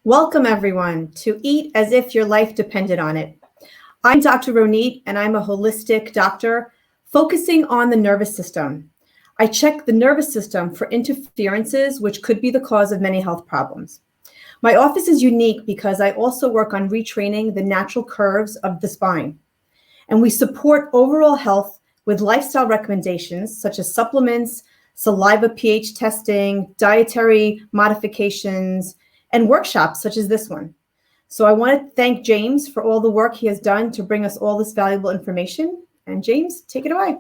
Welcome, everyone, to Eat as If Your Life Depended on It. I'm Dr. Ronit, and I'm a holistic doctor focusing on the nervous system. I check the nervous system for interferences, which could be the cause of many health problems. My office is unique because I also work on retraining the natural curves of the spine. And we support overall health with lifestyle recommendations such as supplements, saliva pH testing, dietary modifications, and workshops such as this one. So I want to thank James for all the work he has done to bring us all this valuable information. And James, take it away.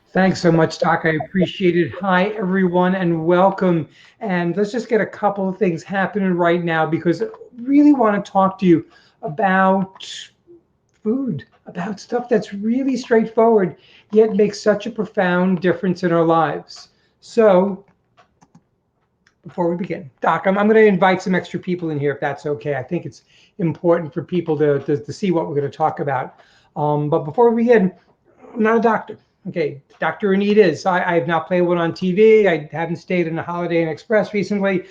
Thanks so much, Doc. I appreciate it. Hi, everyone, and welcome. And let's just get a couple of things happening right now because I really want to talk to you about food, about stuff that's really straightforward, yet makes such a profound difference in our lives. So before we begin, Doc, I'm going to invite some extra people in here if that's okay. I think it's important for people to see what we're going to talk about. But before we begin, I'm not a doctor. Okay, Dr. Anita is. I have not played one on TV. I haven't stayed in a Holiday Inn Express recently.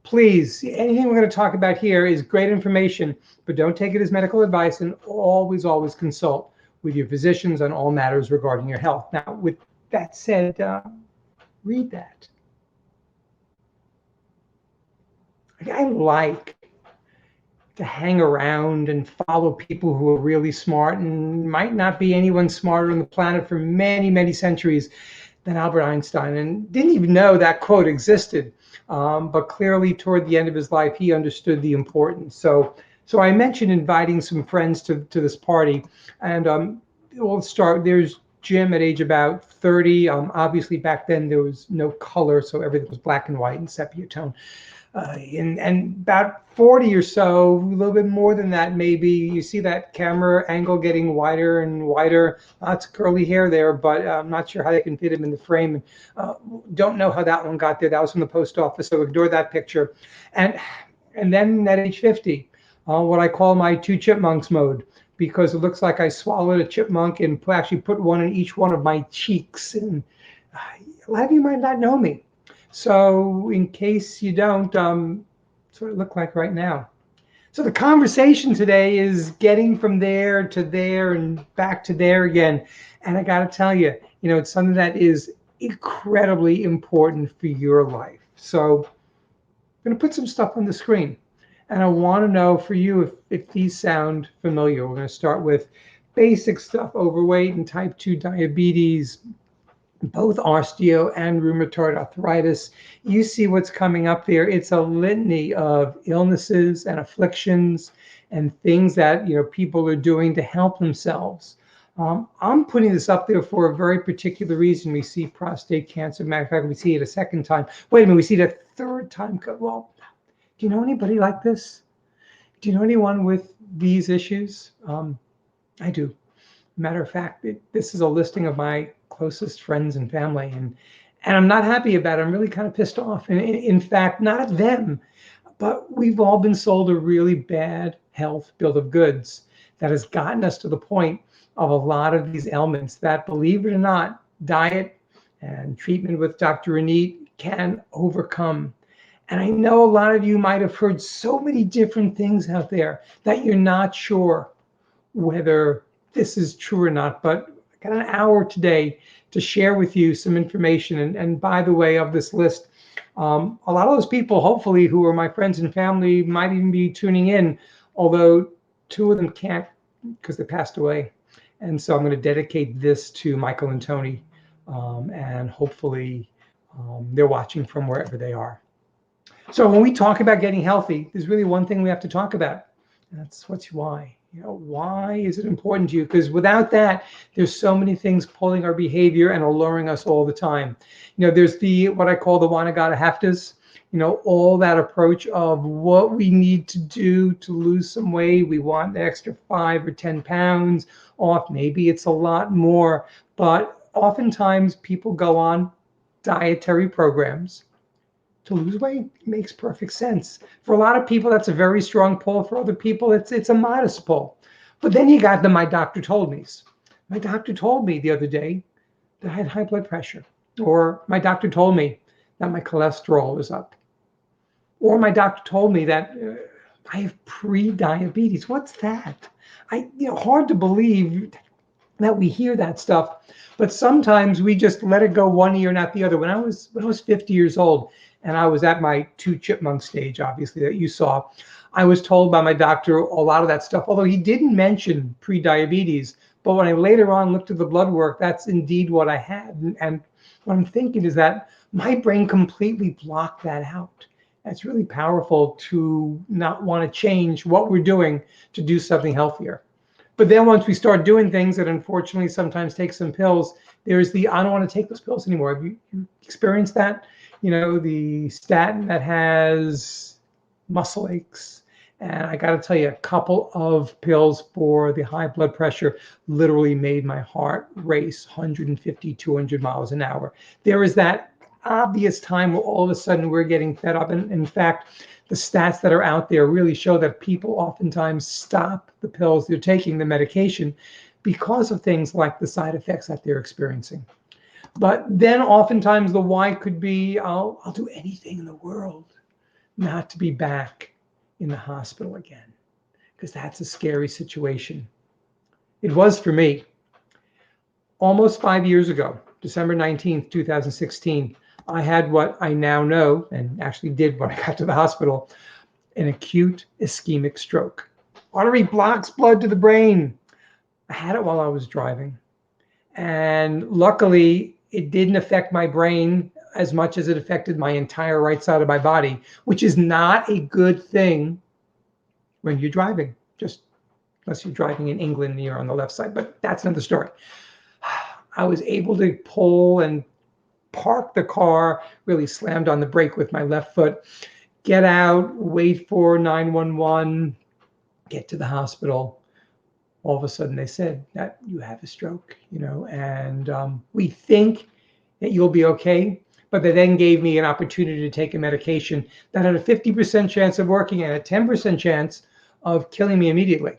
Please, anything we're going to talk about here is great information, but don't take it as medical advice, and always, always consult with your physicians on all matters regarding your health. Now, with that said, read that. I like to hang around and follow people who are really smart and might not be anyone smarter on the planet for many, many centuries than Albert Einstein, and didn't even know that quote existed. But clearly toward the end of his life, he understood the importance. So I mentioned inviting some friends to this party, and we'll start. There's Jim at age about 30. Obviously back then there was no color, so everything was black and white and sepia tone. And about 40 or so, a little bit more than that, maybe. You see that camera angle getting wider and wider. Lots of curly hair there, but I'm not sure how they can fit him in the frame. Don't know how that one got there. That was from the post office, so ignore that picture. And then at age 50, what I call my two chipmunks mode, because it looks like I swallowed a chipmunk and actually put one in each one of my cheeks. And a lot of you might not know me. So in case you don't, that's what it looked like right now. So the conversation today is getting from there to there and back to there again. And I got to tell you, it's something that is incredibly important for your life. So I'm going to put some stuff on the screen. And I want to know for you if these sound familiar. We're going to start with basic stuff: overweight and type 2 diabetes, both osteo and rheumatoid arthritis. You see what's coming up there. It's a litany of illnesses and afflictions and things that people are doing to help themselves. I'm putting this up there for a very particular reason. We see prostate cancer. Matter of fact, we see it a second time. Wait a minute, we see it a third time. Well, do you know anybody like this? Do you know anyone with these issues? I do. Matter of fact, this is a listing of my closest friends and family, and I'm not happy about it. I'm really kind of pissed off. And in fact, not at them, but we've all been sold a really bad health bill of goods that has gotten us to the point of a lot of these ailments that, believe it or not, diet and treatment with Dr. Anit can overcome. And I know a lot of you might have heard so many different things out there that you're not sure whether this is true or not, but I got an hour today to share with you some information. And by the way, of this list, a lot of those people, hopefully, who are my friends and family, might even be tuning in, although two of them can't because they passed away. And so I'm going to dedicate this to Michael and Tony, and hopefully they're watching from wherever they are. So when we talk about getting healthy, there's really one thing we have to talk about. And that's what's why. Why is it important to you? Because without that, there's so many things pulling our behavior and alluring us all the time. There's what I call the wanna gotta have tos. All that approach of what we need to do to lose some weight. We want the extra 5 or 10 pounds off. Maybe it's a lot more, but oftentimes people go on dietary programs to lose weight. It makes perfect sense. For a lot of people, that's a very strong pull. For other people, it's a modest pull. But then you got the my doctor told me's. My doctor told me the other day that I had high blood pressure. Or my doctor told me that my cholesterol was up. Or my doctor told me that I have pre-diabetes. What's that? Hard to believe that we hear that stuff, but sometimes we just let it go one ear, not the other. When I was 50 years old, and I was at my two chipmunk stage, obviously that you saw, I was told by my doctor a lot of that stuff. Although he didn't mention pre-diabetes, but when I later on looked at the blood work, that's indeed what I had. And what I'm thinking is that my brain completely blocked that out. It's really powerful to not want to change what we're doing to do something healthier. But then once we start doing things that unfortunately sometimes take some pills, there's the I don't want to take those pills anymore. Have you experienced that? The statin that has muscle aches. And I got to tell you, a couple of pills for the high blood pressure literally made my heart race 150, 200 miles an hour. There is that obvious time where all of a sudden we're getting fed up. And in fact, the stats that are out there really show that people oftentimes stop the pills they're taking, the medication, because of things like the side effects that they're experiencing. But then oftentimes the why could be, I'll do anything in the world not to be back in the hospital again, because that's a scary situation. It was for me. Almost 5 years ago, December 19th, 2016, I had what I now know, and actually did when I got to the hospital, an acute ischemic stroke. Artery blocks blood to the brain. I had it while I was driving. And luckily, it didn't affect my brain as much as it affected my entire right side of my body, which is not a good thing when you're driving, just unless you're driving in England and you're on the left side, but that's another story. I was able to pull and park the car, really slammed on the brake with my left foot, get out, wait for 911, get to the hospital. All of a sudden they said that you have a stroke, and we think that you'll be okay. But they then gave me an opportunity to take a medication that had a 50% chance of working and a 10% chance of killing me immediately.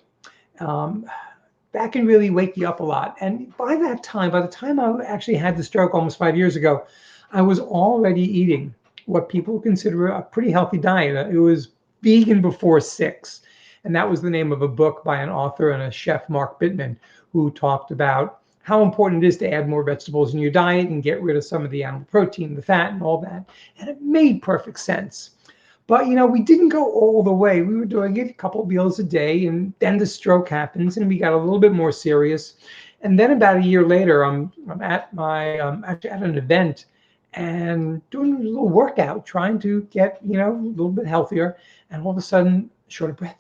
That can really wake you up a lot. And by the time I actually had the stroke almost 5 years ago, I was already eating what people consider a pretty healthy diet. It was vegan before 6. And that was the name of a book by an author and a chef, Mark Bittman, who talked about how important it is to add more vegetables in your diet and get rid of some of the animal protein, the fat, and all that. And it made perfect sense. But, we didn't go all the way. We were doing it a couple of meals a day, and then the stroke happens, and we got a little bit more serious. And then about a year later, I'm at actually at an event and doing a little workout, trying to get, a little bit healthier. And all of a sudden, short of breath.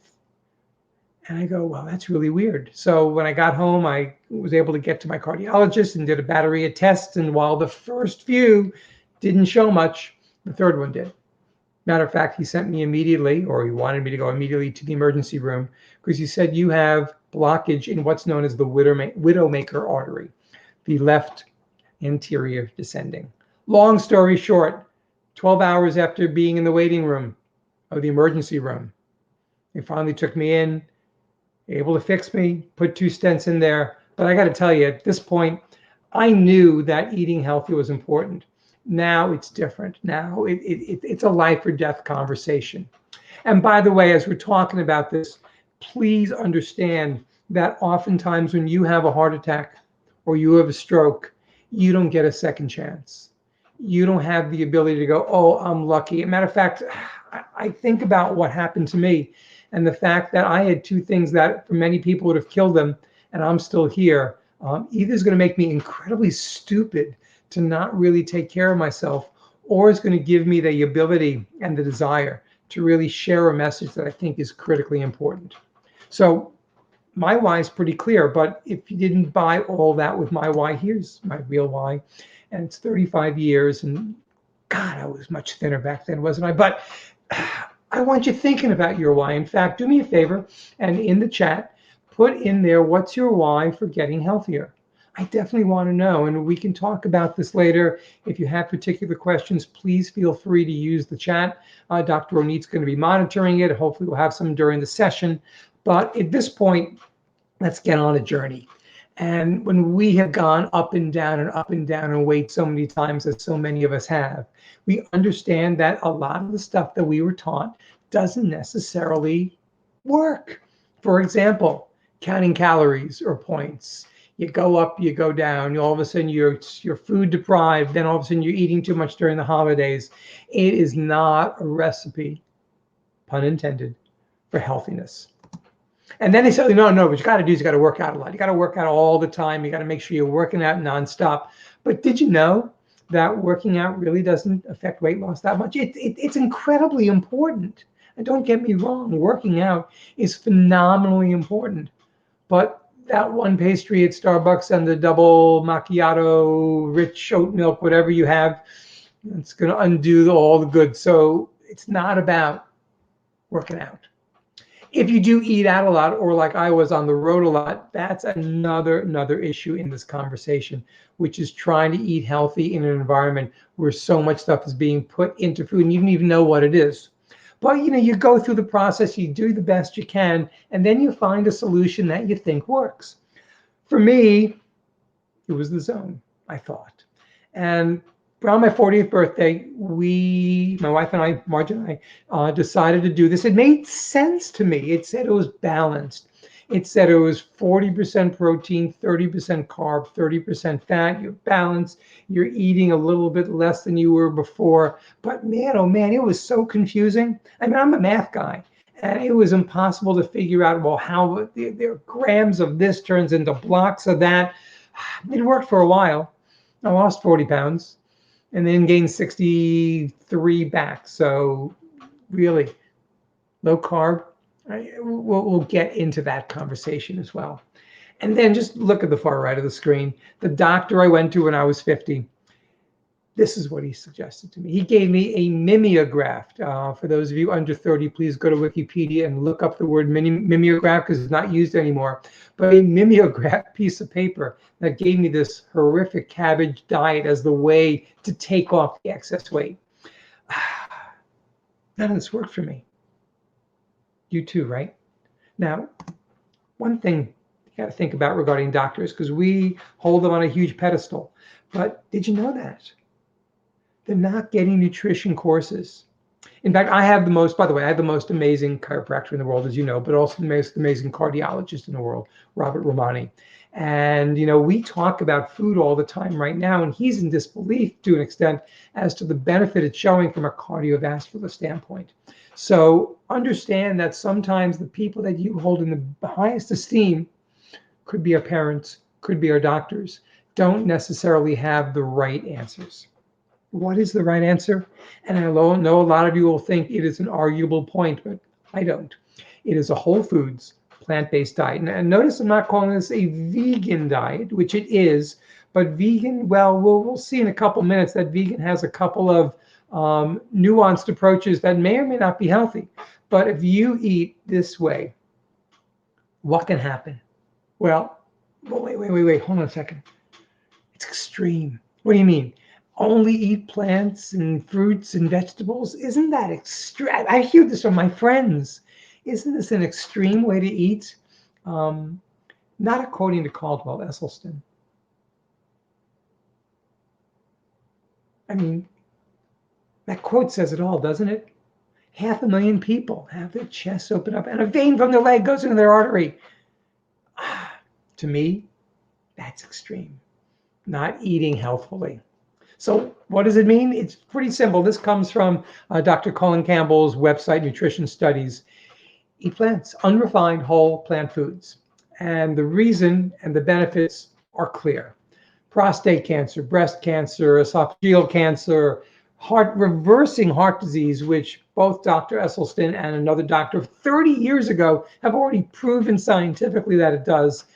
And I go, well, that's really weird. So when I got home, I was able to get to my cardiologist and did a battery of tests. And while the first few didn't show much, the third one did. Matter of fact, he sent me immediately, or he wanted me to go immediately to the emergency room, because he said you have blockage in what's known as the widowmaker artery, the left anterior descending. Long story short, 12 hours after being in the waiting room of the emergency room, they finally took me in, able to fix me, put 2 stents in there. But I got to tell you, at this point, I knew that eating healthy was important. Now it's different. Now it's a life or death conversation. And by the way, as we're talking about this, please understand that oftentimes when you have a heart attack or you have a stroke, you don't get a second chance. You don't have the ability to go, oh, I'm lucky. As a matter of fact, I think about what happened to me and the fact that I had 2 things that for many people would have killed them, and I'm still here. Either is going to make me incredibly stupid to not really take care of myself, or is going to give me the ability and the desire to really share a message that I think is critically important. So my why is pretty clear, but if you didn't buy all that with my why, here's my real why. And it's 35 years, and God, I was much thinner back then, wasn't I? But I want you thinking about your why. In fact, do me a favor, and in the chat, put in there, what's your why for getting healthier? I definitely want to know, and we can talk about this later. If you have particular questions, please feel free to use the chat. Dr. Ronit's going to be monitoring it. Hopefully we'll have some during the session. But at this point, let's get on a journey. And when we have gone up and down and weight so many times, as so many of us have, we understand that a lot of the stuff that we were taught doesn't necessarily work. For example, counting calories or points. You go up, you go down. All of a sudden, you're food deprived. Then all of a sudden, you're eating too much during the holidays. It is not a recipe, pun intended, for healthiness. And then they say, no, what you got to do is you got to work out a lot. You got to work out all the time. You got to make sure you're working out nonstop. But did you know that working out really doesn't affect weight loss that much? It's incredibly important. And don't get me wrong, working out is phenomenally important. But that one pastry at Starbucks and the double macchiato, rich oat milk, whatever you have, it's going to undo all the good. So it's not about working out. If you do eat out a lot, or like I was on the road a lot, that's another issue in this conversation, which is trying to eat healthy in an environment where so much stuff is being put into food and you don't even know what it is. But you go through the process, you do the best you can, and then you find a solution that you think works. For me, it was the zone, I thought. And around my 40th birthday, my wife and I, Marge and I, decided to do this. It made sense to me. It said it was balanced. It said it was 40% protein, 30% carb, 30% fat. You're balanced. You're eating a little bit less than you were before. But man, oh man, it was so confusing. I mean, I'm a math guy. And it was impossible to figure out, well, how there are grams of this turns into blocks of that. It worked for a while. I lost 40 pounds and then gained 63 back. So really low carb. We'll get into that conversation as well. And then just look at the far right of the screen. The doctor I went to when I was 50, this is what he suggested to me. He gave me a mimeograph. For those of you under 30, please go to Wikipedia and look up the word mimeograph because it's not used anymore. But a mimeograph piece of paper that gave me this horrific cabbage diet as the way to take off the excess weight. None of this worked for me. You too, right? Now, one thing you got to think about regarding doctors, because we hold them on a huge pedestal. But did you know that? They're not getting nutrition courses. In fact, I have the most amazing chiropractor in the world, as you know, but also the most amazing cardiologist in the world, Robert Romani. And, we talk about food all the time right now, and he's in disbelief to an extent as to the benefit it's showing from a cardiovascular standpoint. So understand that sometimes the people that you hold in the highest esteem could be our parents, could be our doctors, don't necessarily have the right answers. What is the right answer? And I know a lot of you will think it is an arguable point, but I don't. It is a whole foods, plant-based diet. And notice I'm not calling this a vegan diet, which it is, but vegan, well, we'll see in a couple minutes that vegan has a couple of nuanced approaches that may or may not be healthy. But if you eat this way, what can happen? Well, wait, hold on a second. It's extreme. What do you mean? Only eat plants and fruits and vegetables? Isn't that extreme? I hear this from my friends. Isn't this an extreme way to eat? Not according to Caldwell Esselstyn. I mean, that quote says it all, doesn't it? 500,000 people have their chests open up and a vein from their leg goes into their artery. To me, that's extreme. Not eating healthfully. So what does it mean? It's pretty simple. This comes from Dr. Colin Campbell's website, Nutrition Studies. Eat plants, unrefined whole plant foods. And the reason and the benefits are clear. Prostate cancer, breast cancer, esophageal cancer, reversing heart disease, which both Dr. Esselstyn and another doctor 30 years ago have already proven scientifically that it does.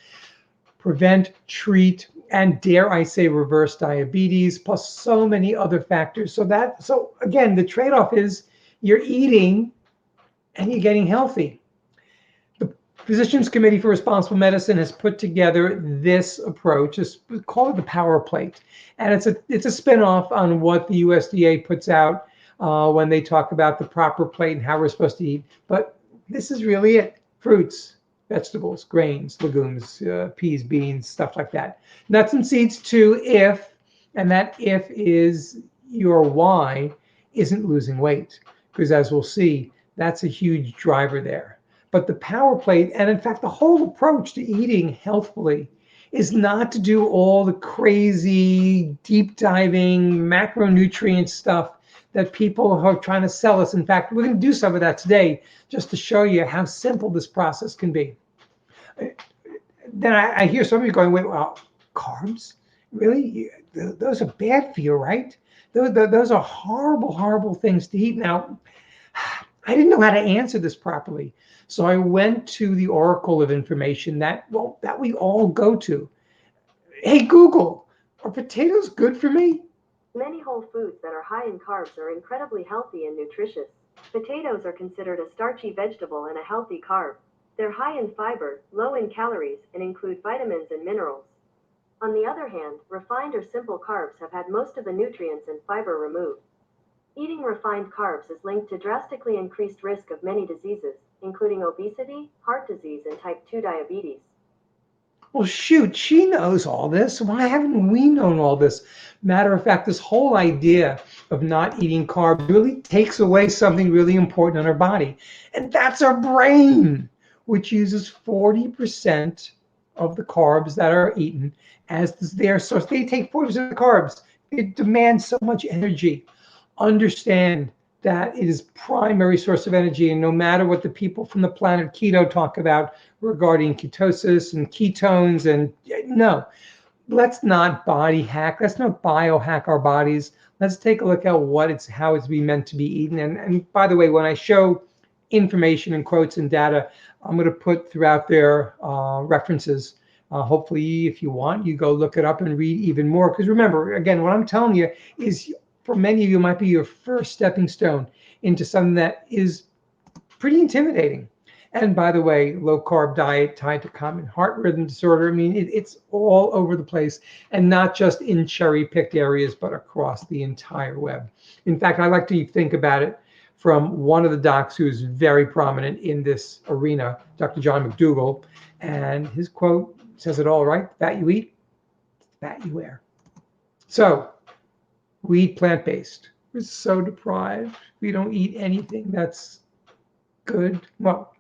Prevent, treat, and dare I say reverse diabetes, plus so many other factors. So again, the trade-off is you're eating and you're getting healthy. The Physicians Committee for Responsible Medicine has put together this approach. We call it the Power Plate, and it's a spinoff on what the USDA puts out when they talk about the proper plate and how we're supposed to eat. But this is really it: fruits, vegetables, grains, legumes, peas, beans, stuff like that. Nuts and seeds too, and that if is your why isn't losing weight, because as we'll see, that's a huge driver there. But the power plate, and in fact, the whole approach to eating healthfully is not to do all the crazy, deep diving macronutrient stuff that people are trying to sell us. In fact, we're going to do some of that today just to show you how simple this process can be. Then I hear some of you going, wait, well, carbs? Really? Those are bad for you, right? Those are horrible, horrible things to eat. Now, I didn't know how to answer this properly. So I went to the oracle of information that we all go to. Hey, Google, are potatoes good for me? Many whole foods that are high in carbs are incredibly healthy and nutritious. Potatoes are considered a starchy vegetable and a healthy carb. They're high in fiber, low in calories, and include vitamins and minerals. On the other hand, refined or simple carbs have had most of the nutrients and fiber removed. Eating refined carbs is linked to drastically increased risk of many diseases, including obesity, heart disease, and type 2 diabetes. Well, shoot, she knows all this. Why haven't we known all this? Matter of fact, this whole idea of not eating carbs really takes away something really important in our body, and that's our brain, which uses 40% of the carbs that are eaten as their source. They take 40% of the carbs. It demands so much energy. Understand that it is primary source of energy, and no matter what the people from the planet keto talk about regarding ketosis and ketones, and no, let's not body hack, let's not biohack our bodies. Let's take a look at how it's being meant to be eaten. And by the way, when I show information and quotes and data, I'm going to put throughout there references. Hopefully, if you want, you go look it up and read even more. Because remember, again, what I'm telling you is, for many of you, might be your first stepping stone into something that is pretty intimidating. And by the way, low carb diet tied to common heart rhythm disorder. I mean, it's all over the place, and not just in cherry picked areas, but across the entire web. In fact, I like to think about it from one of the docs who is very prominent in this arena, Dr. John McDougall. And his quote says it all, right? Fat you eat, fat you wear. So we eat plant-based. We're so deprived. We don't eat anything that's good. Well,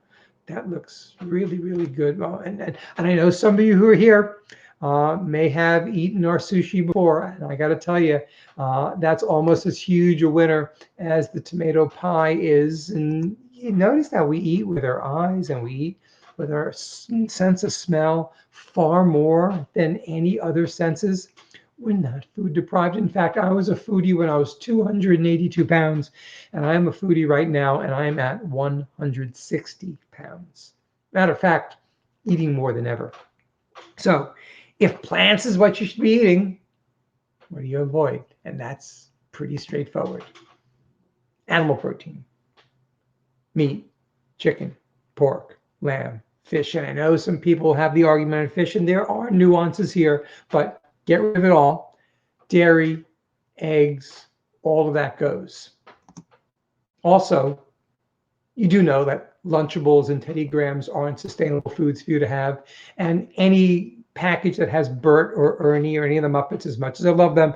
that looks really, really good. Well, and I know some of you who are here may have eaten our sushi before, and I got to tell you, that's almost as huge a winner as the tomato pie is. And you notice that we eat with our eyes and we eat with our sense of smell far more than any other senses. We're not food deprived. In fact, I was a foodie when I was 282 pounds, and I am a foodie right now, and I am at 160 pounds. Matter of fact, eating more than ever. So if plants is what you should be eating, what do you avoid? And that's pretty straightforward. Animal protein, meat, chicken, pork, lamb, fish. And I know some people have the argument of fish, and there are nuances here, but get rid of it all. Dairy, eggs, all of that goes. Also, you do know that Lunchables and Teddy Grahams aren't sustainable foods for you to have. And any package that has Bert or Ernie or any of the Muppets, as much as I love them,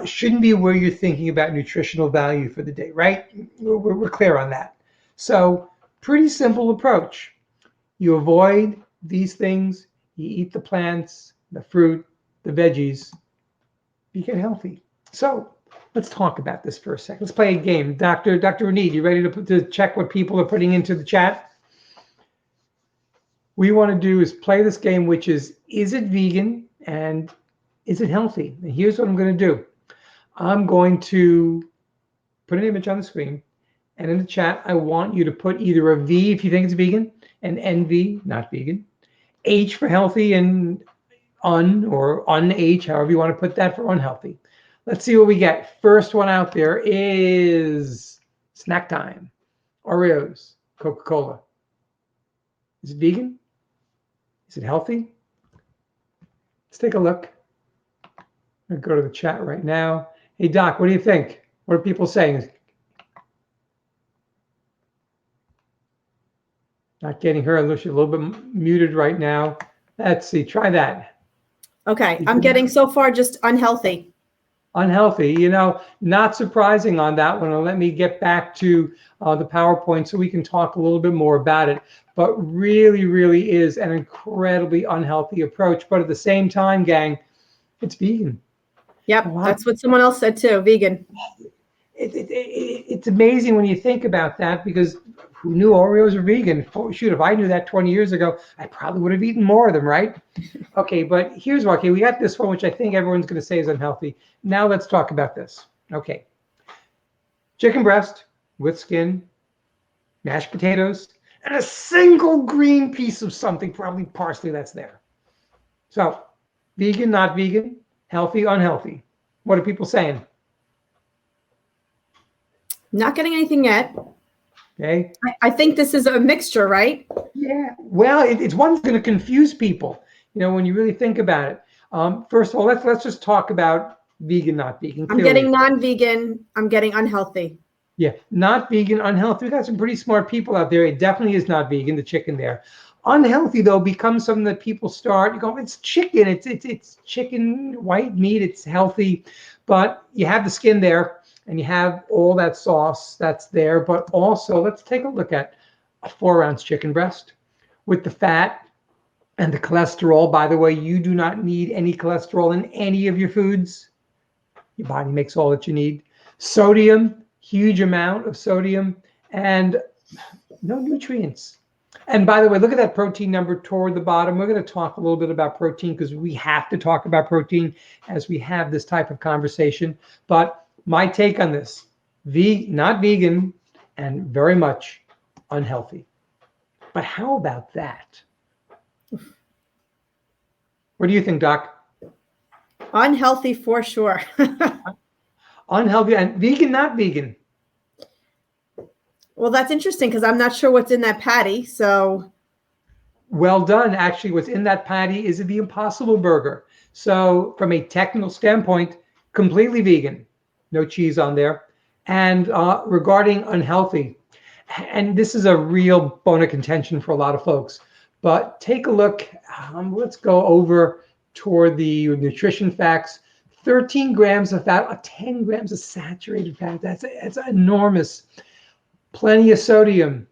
shouldn't be where you're thinking about nutritional value for the day, right? We're clear on that. So pretty simple approach. You avoid these things. You eat the plants, the fruit, the veggies. You get healthy. So let's talk about this for a second. Let's play a game. Dr. Reneed, you ready to check what people are putting into the chat? What we want to do is play this game, which is it vegan and is it healthy? And here's what I'm going to do. I'm going to put an image on the screen, and in the chat, I want you to put either a V if you think it's vegan, and NV, not vegan, H for healthy, and or un-H, however you want to put that, for unhealthy. Let's see what we get. First one out there is snack time. Oreos, Coca-Cola. Is it vegan? Is it healthy? Let's take a look. I'm going to go to the chat right now. Hey, Doc, what do you think? What are people saying? Not getting her. Unless she's a little bit muted right now. Let's see. Try that. Okay, I'm getting so far just unhealthy. Unhealthy, not surprising on that one. And let me get back to the PowerPoint so we can talk a little bit more about it. But really, really is an incredibly unhealthy approach. But at the same time, gang, it's vegan. Yep, that's what someone else said too, vegan. It's amazing when you think about that, because who knew Oreos are vegan? Oh, shoot, if I knew that 20 years ago, I probably would have eaten more of them, right? Okay, but here's what, we got this one, which I think everyone's going to say is unhealthy. Now let's talk about this. Okay. Chicken breast with skin, mashed potatoes, and a single green piece of something, probably parsley, that's there. So, vegan, not vegan, healthy, unhealthy. What are people saying? Not getting anything yet. Okay. I think this is a mixture, right? Yeah. Well, it's one that's going to confuse people, when you really think about it. First of all, let's just talk about vegan, not vegan. I'm getting non-vegan. I'm getting unhealthy. Yeah, not vegan, unhealthy. We've got some pretty smart people out there. It definitely is not vegan, the chicken there. Unhealthy, though, becomes something that people start, it's chicken. It's chicken, white meat. It's healthy. But you have the skin there, and you have all that sauce that's there. But also, let's take a look at a 4-ounce chicken breast with the fat and the cholesterol. By the way, you do not need any cholesterol in any of your foods. Your body makes all that you need. Sodium, huge amount of sodium, and no nutrients. And by the way, look at that protein number toward the bottom. We're going to talk a little bit about protein, because we have to talk about protein as we have this type of conversation. But my take on this, not vegan and very much unhealthy. But how about that? What do you think, Doc? Unhealthy for sure. Unhealthy and vegan, not vegan. Well, that's interesting, because I'm not sure what's in that patty. So well done. Actually, what's in that patty is the Impossible Burger. So from a technical standpoint, completely vegan, no cheese on there. And regarding unhealthy, and this is a real bone of contention for a lot of folks, but take a look. Let's go over toward the nutrition facts. 13 grams of fat, 10 grams of saturated fat. That's enormous. Plenty of sodium.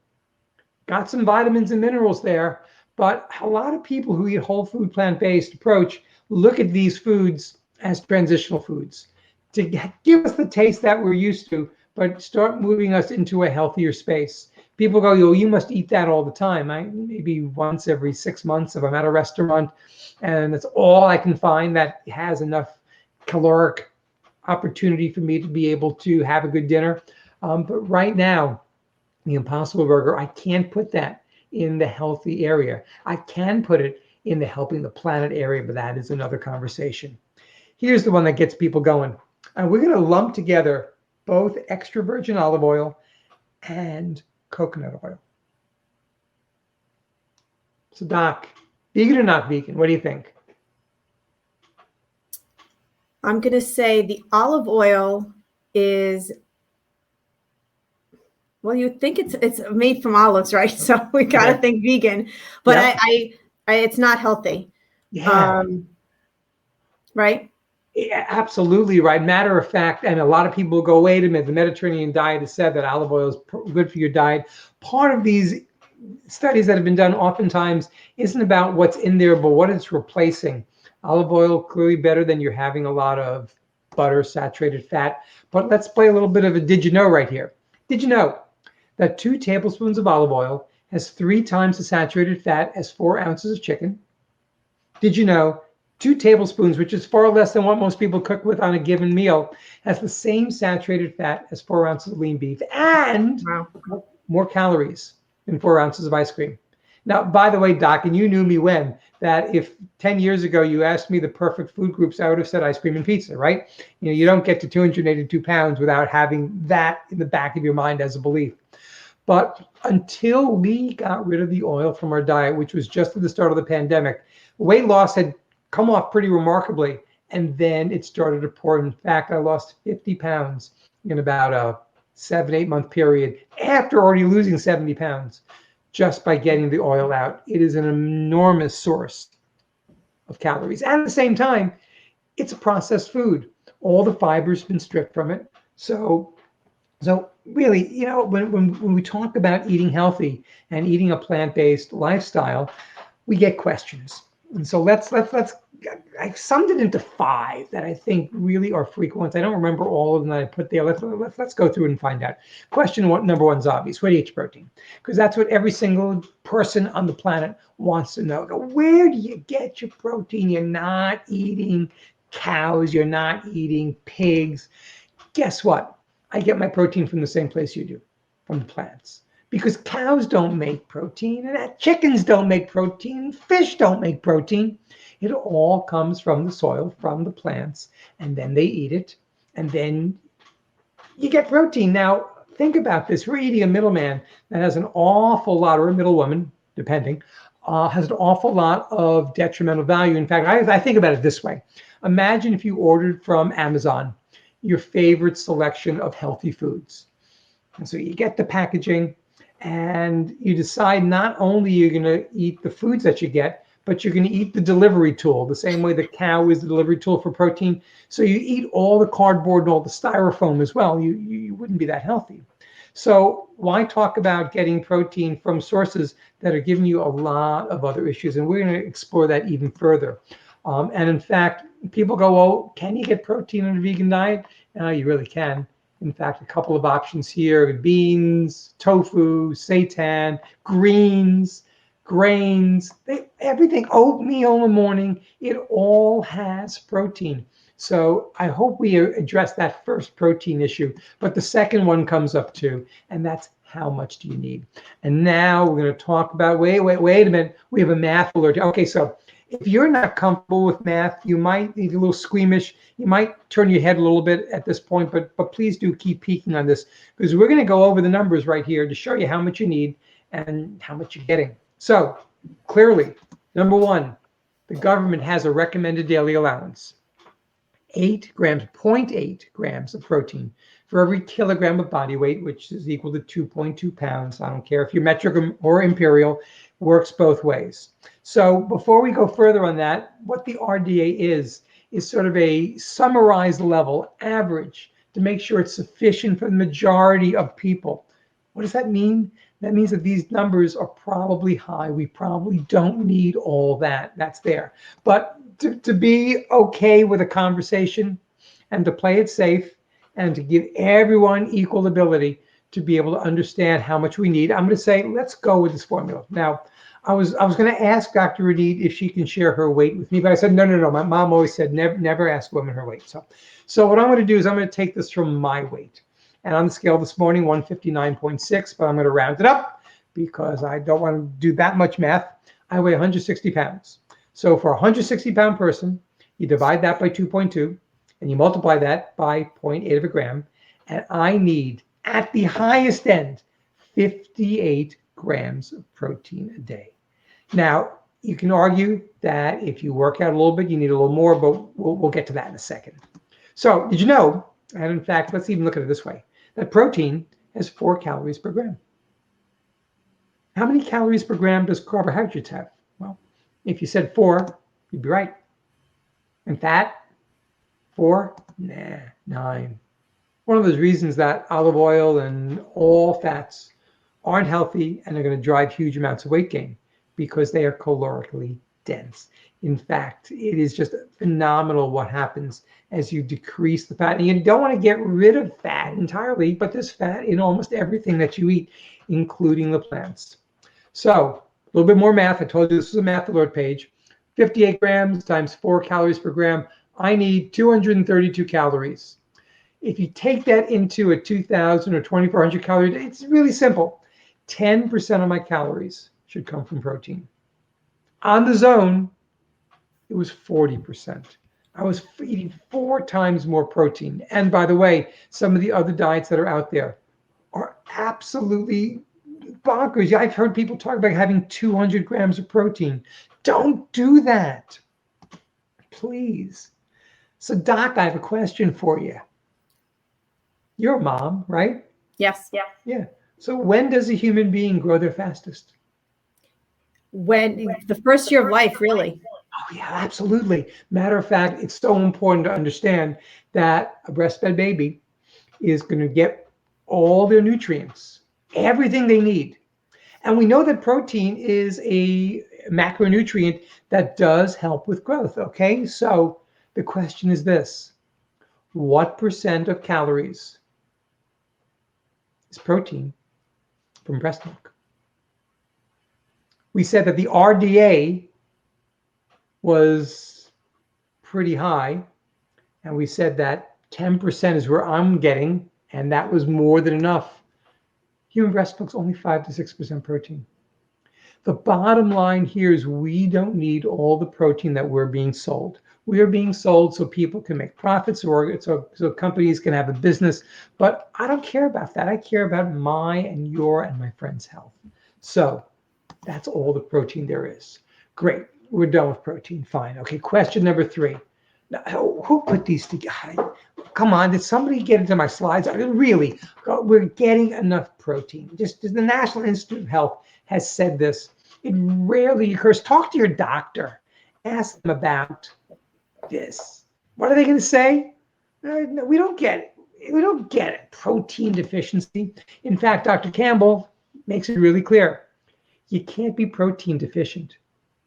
Got some vitamins and minerals there. But a lot of people who eat whole food, plant-based approach look at these foods as transitional foods to give us the taste that we're used to, but start moving us into a healthier space. People go, you must eat that all the time. Maybe once every 6 months if I'm at a restaurant, and that's all I can find that has enough caloric opportunity for me to be able to have a good dinner. But right now, the Impossible Burger, I can't put that in the healthy area. I can put it in the helping the planet area, but that is another conversation. Here's the one that gets people going. And we're going to lump together both extra virgin olive oil and coconut oil. So, Doc, vegan or not vegan? What do you think? I'm going to say the olive oil is, well, you'd think it's made from olives, right? So we got to think vegan, but yep. I it's not healthy. Yeah. Right? Yeah, absolutely right. Matter of fact, and a lot of people go, wait a minute, the Mediterranean diet has said that olive oil is good for your diet. Part of these studies that have been done oftentimes isn't about what's in there, but what it's replacing. Olive oil, clearly better than you're having a lot of butter, saturated fat. But let's play a little bit of a did you know right here. Did you know that 2 tablespoons of olive oil has 3 times the saturated fat as 4 ounces of chicken? Did you know 2 tablespoons, which is far less than what most people cook with on a given meal, has the same saturated fat as 4 ounces of lean beef and more calories than 4 ounces of ice cream? Now, by the way, Doc, and you knew me when, that if 10 years ago you asked me the perfect food groups, I would have said ice cream and pizza, right? You don't get to 282 pounds without having that in the back of your mind as a belief. But until we got rid of the oil from our diet, which was just at the start of the pandemic, weight loss had come off pretty remarkably, and then it started to pour. In fact, I lost 50 pounds in about a 7-8 month period after already losing 70 pounds just by getting the oil out. It is an enormous source of calories. And at the same time, it's a processed food. All the fiber's been stripped from it. So really, when we talk about eating healthy and eating a plant-based lifestyle, we get questions. And so let's I summed it into 5 that I think really are frequent. I don't remember all of them that I put there. Let's go through it and find out. Question one, number 1 is obvious. Where do you get your protein? Because that's what every single person on the planet wants to know. Where do you get your protein? You're not eating cows. You're not eating pigs. Guess what? I get my protein from the same place you do, from the plants. Because cows don't make protein, and chickens don't make protein, fish don't make protein. It all comes from the soil, from the plants, and then they eat it, and then you get protein. Now, think about this. We're eating a middleman that has an awful lot, or a middlewoman, depending, has an awful lot of detrimental value. In fact, I think about it this way. Imagine if you ordered from Amazon your favorite selection of healthy foods. And so you get the packaging, and you decide not only you're going to eat the foods that you get, but you're going to eat the delivery tool, the same way the cow is the delivery tool for protein. So you eat all the cardboard and all the styrofoam as well. You wouldn't be that healthy. So why talk about getting protein from sources that are giving you a lot of other issues? And we're going to explore that even further. And in fact, people go, oh, can you get protein in a vegan diet? You really can. In fact, a couple of options here: beans, tofu, seitan, greens, grains, everything, oatmeal in the morning, it all has protein. So I hope we address that first protein issue. But the second one comes up too, and that's how much do you need? And now we're going to talk about, wait a minute, we have a math alert. Okay, so if you're not comfortable with math, you might be a little squeamish. You might turn your head a little bit at this point, but please do keep peeking on this, because we're going to go over the numbers right here to show you how much you need and how much you're getting. So clearly, number 1, the government has a recommended daily allowance. 8 grams, 0.8 grams of protein for every kilogram of body weight, which is equal to 2.2 pounds. I don't care if you're metric or imperial, works both ways. So before we go further on that, what the RDA is sort of a summarized level average to make sure it's sufficient for the majority of people. What does that mean? That means that these numbers are probably high. We probably don't need all that. That's there. But to be okay with a conversation and to play it safe and to give everyone equal ability to be able to understand how much we need, I'm going to say, let's go with this formula. Now, I was going to ask Dr. Radid if she can share her weight with me, but I said, no. My mom always said, never ask women her weight. So what I'm going to do is I'm going to take this from my weight. And on the scale this morning, 159.6, but I'm going to round it up because I don't want to do that much math. I weigh 160 pounds. So for a 160-pound person, you divide that by 2.2, and you multiply that by 0.8 of a gram. And I need, at the highest end, 58 grams of protein a day. Now, you can argue that if you work out a little bit, you need a little more, but we'll get to that in a second. So did you know, and in fact, let's even look at it this way, that protein has 4 calories per gram. How many calories per gram does carbohydrates have? Well, if you said 4, you'd be right. And fat, 4? Nah, 9. One of those reasons that olive oil and all fats aren't healthy and are going to drive huge amounts of weight gain, because they are calorically dense. In fact, it is just phenomenal what happens as you decrease the fat. And you don't want to get rid of fat entirely, but there's fat in almost everything that you eat, including the plants. So a little bit more math. I told you this is a math alert page. 58 grams times 4 calories per gram. I need 232 calories. If you take that into a 2,000 or 2,400 calorie day, it's really simple. 10% of my calories should come from protein. On the zone, it was 40%. I was eating 4 times more protein. And by the way, some of the other diets that are out there are absolutely bonkers. I've heard people talk about having 200 grams of protein. Don't do that, please. So Doc, I have a question for you. You're a mom, right? Yes. Yeah. So when does a human being grow their fastest? When the first year of life, really. Oh, yeah, absolutely. Matter of fact, it's so important to understand that a breastfed baby is going to get all their nutrients, everything they need. And we know that protein is a macronutrient that does help with growth. Okay, so the question is this: what percent of calories is protein from breast milk? We said that the RDA was pretty high, and we said that 10% is where I'm getting, and that was more than enough. Human breast milk's only 5 to 6% protein. The bottom line here is we don't need all the protein that we're being sold. We are being sold so people can make profits, or so companies can have a business. But I don't care about that. I care about my and your and my friend's health. So that's all the protein there is. Great. We're done with protein. Fine. Okay. Question number 3. Now, who put these together? Come on, did somebody get into my slides? I mean, really, we're getting enough protein. Just the National Institute of Health has said this. It rarely occurs. Talk to your doctor. Ask them about this. What are they going to say? No, we don't get it. We don't get it. Protein deficiency. In fact, Dr. Campbell makes it really clear. You can't be protein deficient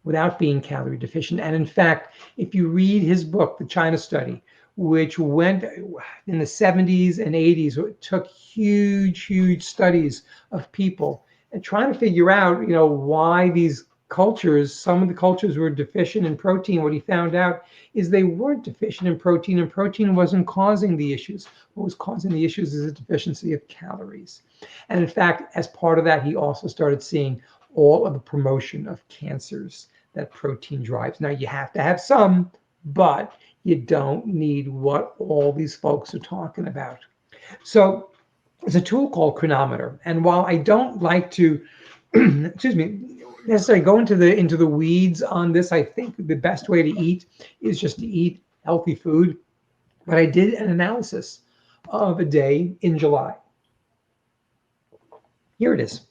without being calorie deficient. And in fact, if you read his book, The China Study, which went in the 70s and 80s, it took huge studies of people and trying to figure out, why these cultures, some of the cultures were deficient in protein. What he found out is they weren't deficient in protein, and protein wasn't causing the issues. What was causing the issues is a deficiency of calories. And in fact, as part of that, he also started seeing all of the promotion of cancers that protein drives. Now, you have to have some, but you don't need what all these folks are talking about. So there's a tool called Chronometer. And while I don't like to, necessarily go into the weeds on this, I think the best way to eat is just to eat healthy food. But I did an analysis of a day in July. Here it is.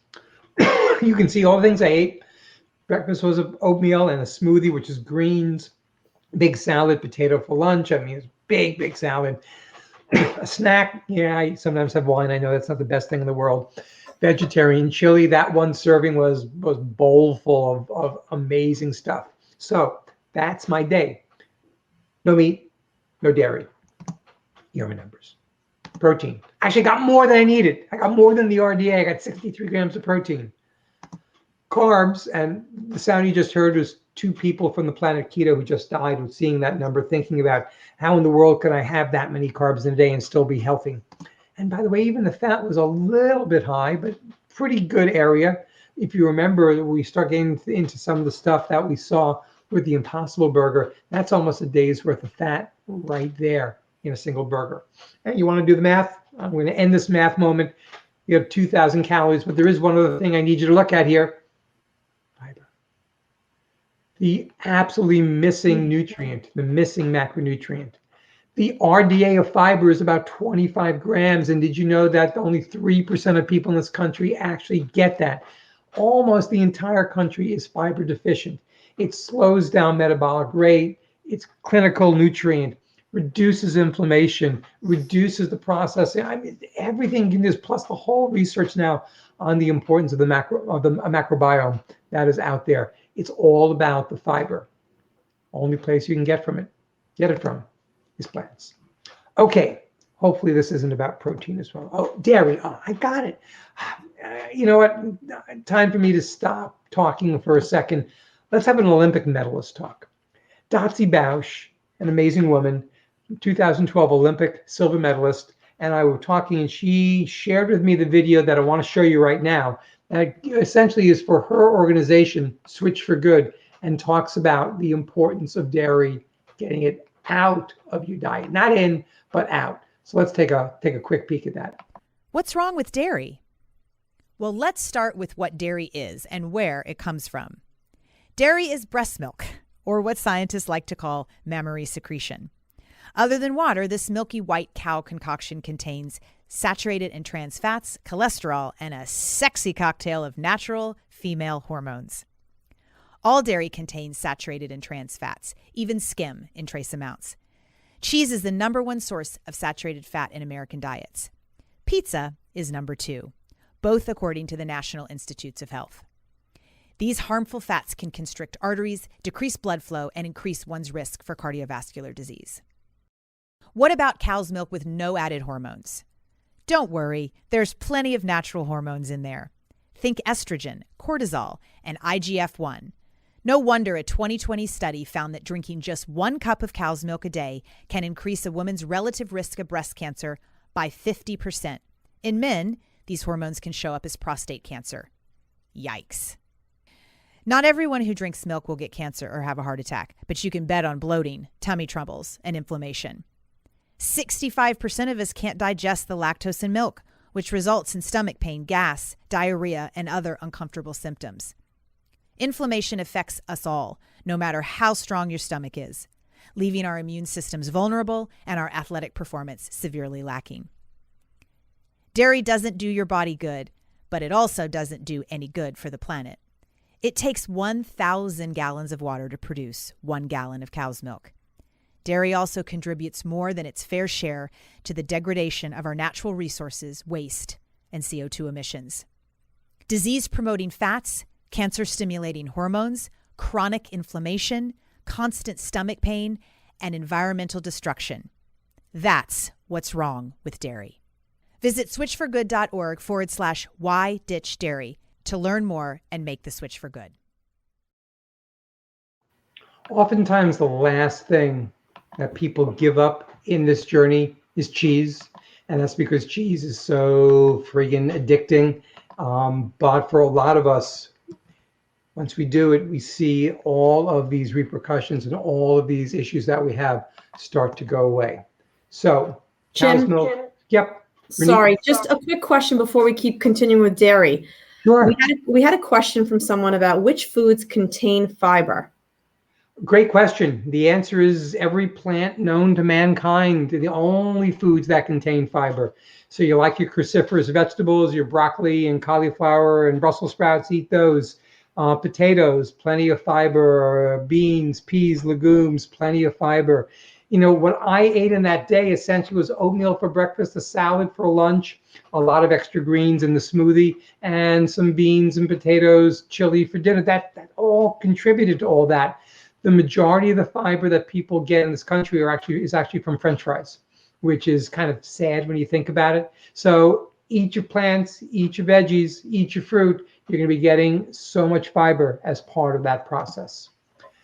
You can see all the things I ate. Breakfast was oatmeal and a smoothie, which is greens, big salad, potato for lunch. I mean, it's big salad. A snack, yeah, I sometimes have wine. I know that's not the best thing in the world. Vegetarian chili, that one serving was bowl full of amazing stuff. So that's my day. No meat, no dairy. Here are my numbers. Protein. Actually, I got more than I needed. I got more than the RDA. I got 63 grams of protein. Carbs, and the sound you just heard was 2 people from the planet keto who just died with seeing that number, thinking about how in the world can I have that many carbs in a day and still be healthy. And by the way, even the fat was a little bit high, but pretty good area. If you remember, we start getting into some of the stuff that we saw with the Impossible Burger. That's almost a day's worth of fat right there in a single burger. And you want to do the math? I'm going to end this math moment. You have 2,000 calories, but there is one other thing I need you to look at here. Fiber. The absolutely missing nutrient, the missing macronutrient. The RDA of fiber is about 25 grams. And did you know that only 3% of people in this country actually get that? Almost the entire country is fiber deficient. It slows down metabolic rate. It's clinical nutrient, reduces inflammation, reduces the processing. I mean, everything in this, plus the whole research now on the importance of the macrobiome that is out there. It's all about the fiber. Only place you can get it from is plants. Okay, hopefully this isn't about protein as well. Oh, dairy. Oh, I got it. You know what? Time for me to stop talking for a second. Let's have an Olympic medalist talk. Dotsie Bausch, an amazing woman, 2012 Olympic silver medalist, and I were talking, and she shared with me the video that I want to show you right now. That essentially is for her organization, Switch for Good, and talks about the importance of dairy, getting it out of your diet, not in, but out. So let's take a quick peek at that. What's wrong with dairy? Well, let's start with what dairy is and where it comes from. Dairy is breast milk, or what scientists like to call mammary secretion. Other than water, this milky white cow concoction contains saturated and trans fats, cholesterol, and a sexy cocktail of natural female hormones. All dairy contains saturated and trans fats, even skim in trace amounts. Cheese is the number one source of saturated fat in American diets. Pizza is number 2, both according to the National Institutes of Health. These harmful fats can constrict arteries, decrease blood flow, and increase one's risk for cardiovascular disease. What about cow's milk with no added hormones? Don't worry, there's plenty of natural hormones in there. Think estrogen, cortisol, and IGF-1. No wonder a 2020 study found that drinking just 1 cup of cow's milk a day can increase a woman's relative risk of breast cancer by 50%. In men, these hormones can show up as prostate cancer. Yikes. Not everyone who drinks milk will get cancer or have a heart attack, but you can bet on bloating, tummy troubles, and inflammation. 65% of us can't digest the lactose in milk, which results in stomach pain, gas, diarrhea, and other uncomfortable symptoms. Inflammation affects us all, no matter how strong your stomach is, leaving our immune systems vulnerable and our athletic performance severely lacking. Dairy doesn't do your body good, but it also doesn't do any good for the planet. It takes 1,000 gallons of water to produce 1 gallon of cow's milk. Dairy also contributes more than its fair share to the degradation of our natural resources, waste, and CO2 emissions. Disease-promoting fats, cancer-stimulating hormones, chronic inflammation, constant stomach pain, and environmental destruction. That's what's wrong with dairy. Visit switchforgood.org/why ditch dairy to learn more and make the switch for good. Oftentimes, the last thing that people give up in this journey is cheese. And that's because cheese is so friggin' addicting. But for a lot of us, once we do it, we see all of these repercussions and all of these issues that we have start to go away. So, cow's milk. Yep. Sorry, just a quick question before we keep continuing with dairy. Sure. We had a question from someone about which foods contain fiber. Great question. The answer is every plant known to mankind, the only foods that contain fiber. So you like your cruciferous vegetables, your broccoli and cauliflower and Brussels sprouts, eat those. Potatoes, plenty of fiber. Beans, peas, legumes, plenty of fiber. You know, what I ate in that day essentially was oatmeal for breakfast, a salad for lunch, a lot of extra greens in the smoothie, and some beans and potatoes, chili for dinner. That all contributed to all that. The majority of the fiber that people get in this country is actually from French fries, which is kind of sad when you think about it. So eat your plants, eat your veggies, eat your fruit. You're going to be getting so much fiber as part of that process.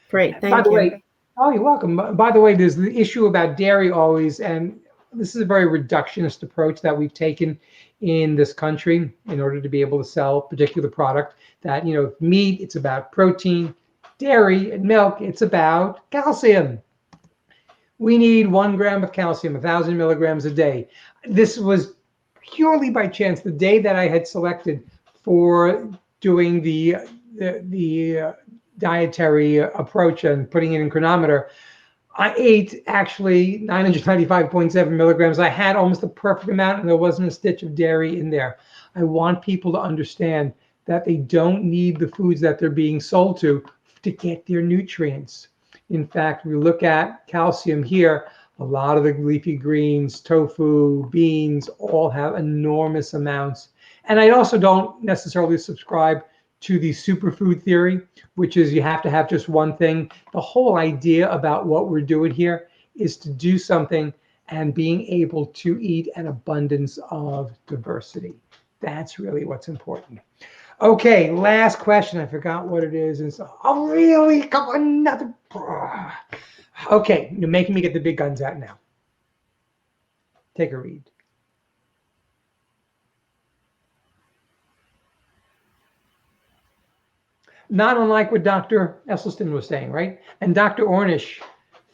Great, thank you. By the way, oh, you're welcome. By the way, there's the issue about dairy always, and this is a very reductionist approach that we've taken in this country in order to be able to sell a particular product. That, you know, meat, it's about protein. Dairy and milk, it's about calcium. We need 1 gram of calcium, 1,000 milligrams a day. This was purely by chance. The day that I had selected for doing the dietary approach and putting it in chronometer, I ate actually 995.7 milligrams. I had almost the perfect amount, and there wasn't a stitch of dairy in there. I want people to understand that they don't need the foods that they're being sold to get their nutrients. In fact, we look at calcium here, a lot of the leafy greens, tofu, beans, all have enormous amounts. And I also don't necessarily subscribe to the superfood theory, which is you have to have just one thing. The whole idea about what we're doing here is to do something and being able to eat an abundance of diversity. That's really what's important. Okay, last question. I forgot what it is. And so, oh, really? Come on, another. Okay, you're making me get the big guns out now. Take a read. Not unlike what Dr. Esselstyn was saying, right? And Dr. Ornish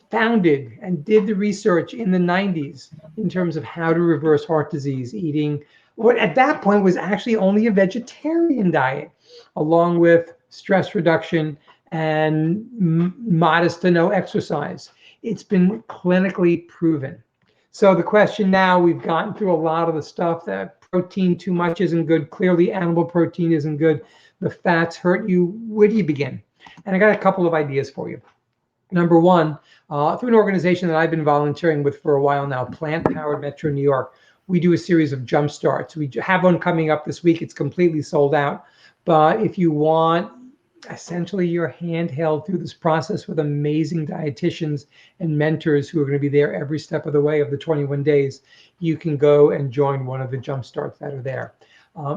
founded and did the research in the 90s in terms of how to reverse heart disease, eating what at that point was actually only a vegetarian diet, along with stress reduction and modest to no exercise. It's been clinically proven. So the question now, we've gotten through a lot of the stuff that protein too much isn't good. Clearly, animal protein isn't good. The fats hurt you. Where do you begin? And I got a couple of ideas for you. Number one, through an organization that I've been volunteering with for a while now, Plant Powered Metro New York, we do a series of jump starts. We have one coming up this week. It's completely sold out. But if you want essentially your handheld through this process with amazing dietitians and mentors who are going to be there every step of the way of the 21 days, you can go and join one of the jump starts that are there.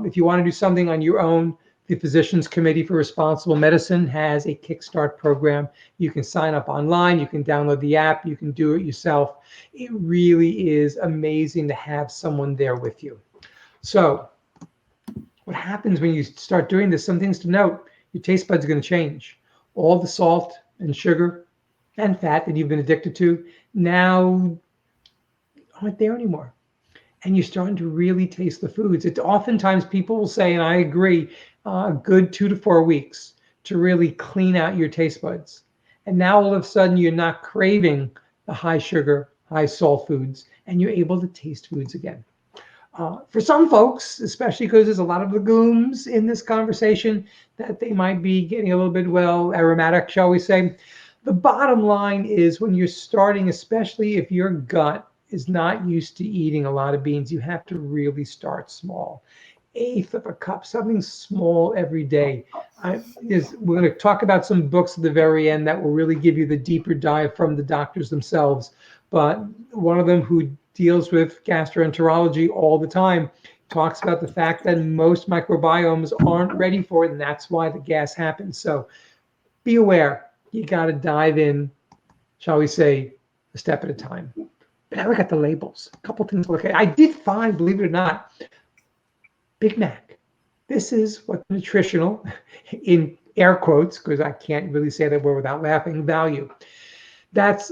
If you want to do something on your own, the Physicians Committee for Responsible Medicine has a Kickstart program. You can sign up online, you can download the app, you can do it yourself. It really is amazing to have someone there with you. So what happens when you start doing this, some things to note, your taste buds are going to change. All the salt and sugar and fat that you've been addicted to now aren't there anymore. And you're starting to really taste the foods. It's oftentimes people will say, and I agree, a good 2 to 4 weeks to really clean out your taste buds. And now all of a sudden you're not craving the high sugar, high salt foods, and you're able to taste foods again. For some folks, especially because there's a lot of legumes in this conversation, that they might be getting a little bit, aromatic, shall we say. The bottom line is when you're starting, especially if your gut is not used to eating a lot of beans, you have to really start small. 1/8 of a cup, something small every day. We're going to talk about some books at the very end that will really give you the deeper dive from the doctors themselves. But one of them who deals with gastroenterology all the time talks about the fact that most microbiomes aren't ready for it, and that's why the gas happens. So be aware, you got to dive in, shall we say, a step at a time. But now look at the labels. A couple things to look at. I did find, believe it or not, Big Mac. This is what nutritional, in air quotes, because I can't really say that word without laughing, value. That's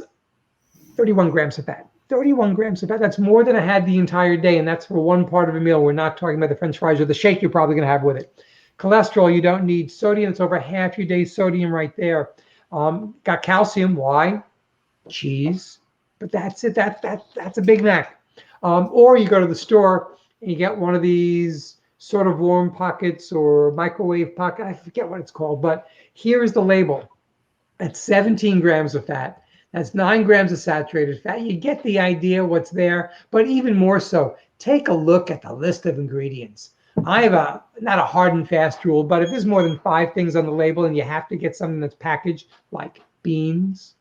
31 grams of fat. 31 grams of fat. That's more than I had the entire day, and that's for one part of a meal. We're not talking about the French fries or the shake you're probably going to have with it. Cholesterol, you don't need. Sodium, it's over half your day's sodium right there. Got calcium. Why? Cheese. But that's it. That's a Big Mac. Or you go to the store and you get one of these sort of warm pockets or microwave pocket. I forget what it's called, but here is the label. That's 17 grams of fat. That's 9 grams of saturated fat. You get the idea what's there, but even more so, take a look at the list of ingredients. I have not a hard and fast rule, but if there's more than 5 things on the label and you have to get something that's packaged like beans,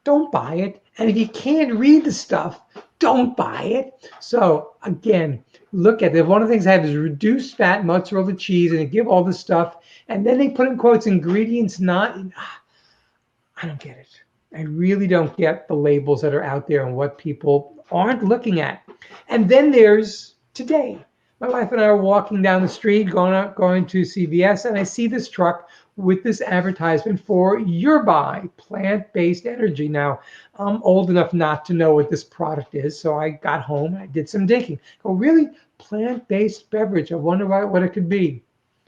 don't buy it. And if you can't read the stuff, don't buy it. So again, look at it. One of the things I have is reduced fat mozzarella cheese, and they give all this stuff. And then they put in quotes, ingredients not. I don't get it. I really don't get the labels that are out there and what people aren't looking at. And then there's today. My wife and I are walking down the street, going to CVS, and I see this truck with this advertisement for Your Buy, plant-based energy. Now, I'm old enough not to know what this product is, so I got home and I did some digging. Oh, really? Plant-based beverage. I wonder what it could be.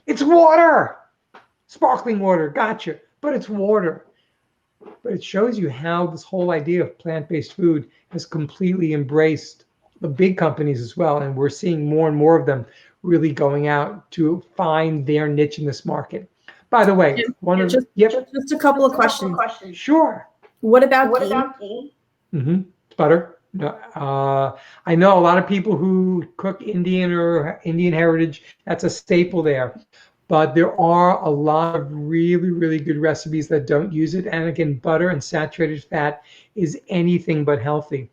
It's water. Sparkling water. Gotcha. But it's water. But it shows you how this whole idea of plant-based food has completely embraced the big companies as well. And we're seeing more and more of them really going out to find their niche in this market. By the way, just a couple of questions. Sure. What about ghee? Butter. No, I know a lot of people who cook Indian or Indian heritage. That's a staple there. But there are a lot of really, really good recipes that don't use it. And again, butter and saturated fat is anything but healthy.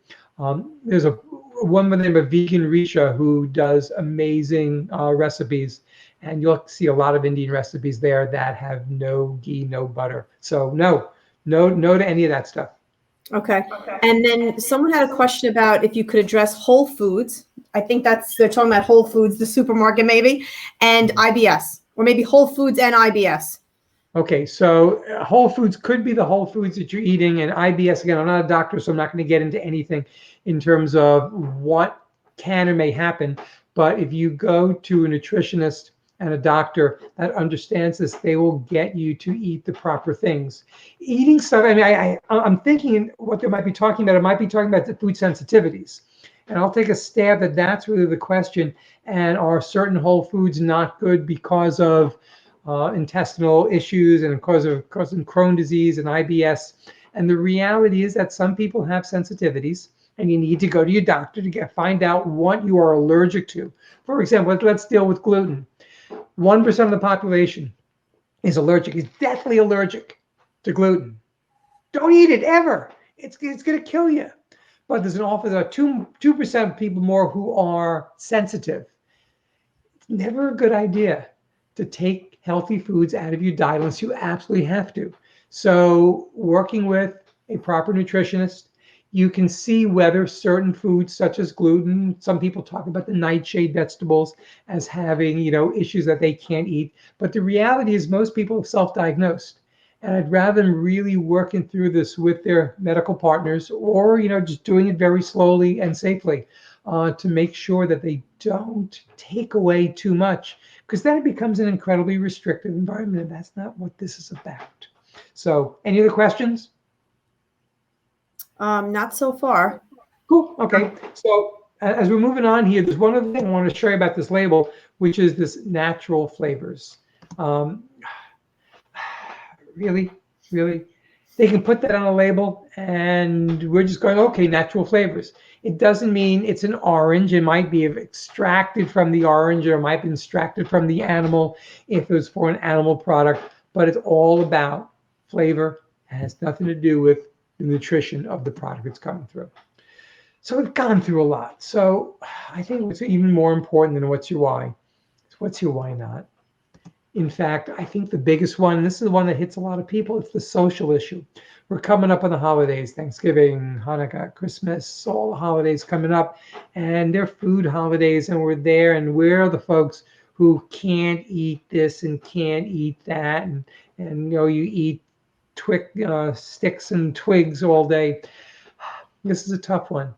There's a woman by the name of Vegan Risha who does amazing recipes. And you'll see a lot of Indian recipes there that have no ghee, no butter. So no to any of that stuff. Okay. And then someone had a question about if you could address Whole Foods. I think they're talking about Whole Foods, the supermarket maybe, and IBS, or maybe Whole Foods and IBS. Okay, so Whole Foods could be the Whole Foods that you're eating, and IBS, again, I'm not a doctor, so I'm not going to get into anything in terms of what can or may happen. But if you go to a nutritionist and a doctor that understands this, they will get you to eat the proper things. Eating stuff, I mean, I'm thinking what they might be talking about. It might be talking about the food sensitivities. And I'll take a stab that that's really the question. And are certain whole foods not good because of intestinal issues and causing Crohn's disease and IBS. And the reality is that some people have sensitivities, and you need to go to your doctor to find out what you are allergic to. For example, let's deal with gluten. 1% of the population is deathly allergic to gluten. Don't eat it ever. It's going to kill you. But there's 2% of people more who are sensitive. It's never a good idea to take healthy foods out of your diet unless you absolutely have to. So working with a proper nutritionist, you can see whether certain foods such as gluten, some people talk about the nightshade vegetables as having, issues that they can't eat. But the reality is most people have self-diagnosed. And I'd rather them really working through this with their medical partners or, just doing it very slowly and safely to make sure that they don't take away too much, because then it becomes an incredibly restrictive environment. And that's not what this is about. So any other questions? Not so far. Cool. Okay. So as we're moving on here, there's one other thing I want to show you about this label, which is this natural flavors. Really? They can put that on a label and we're just going, okay, natural flavors. It doesn't mean it's an orange. It might be extracted from the orange, or it might be extracted from the animal if it was for an animal product, but it's all about flavor. It has nothing to do with the nutrition of the product it's coming through. So we've gone through a lot. So I think what's even more important than what's your why is what's your why not. In fact, I think the biggest one, and this is the one that hits a lot of people, it's the social issue. We're coming up on the holidays, Thanksgiving, Hanukkah, Christmas, all the holidays coming up, and they're food holidays, and we're there, and we're the folks who can't eat this and can't eat that, and you eat sticks and twigs all day. This is a tough one.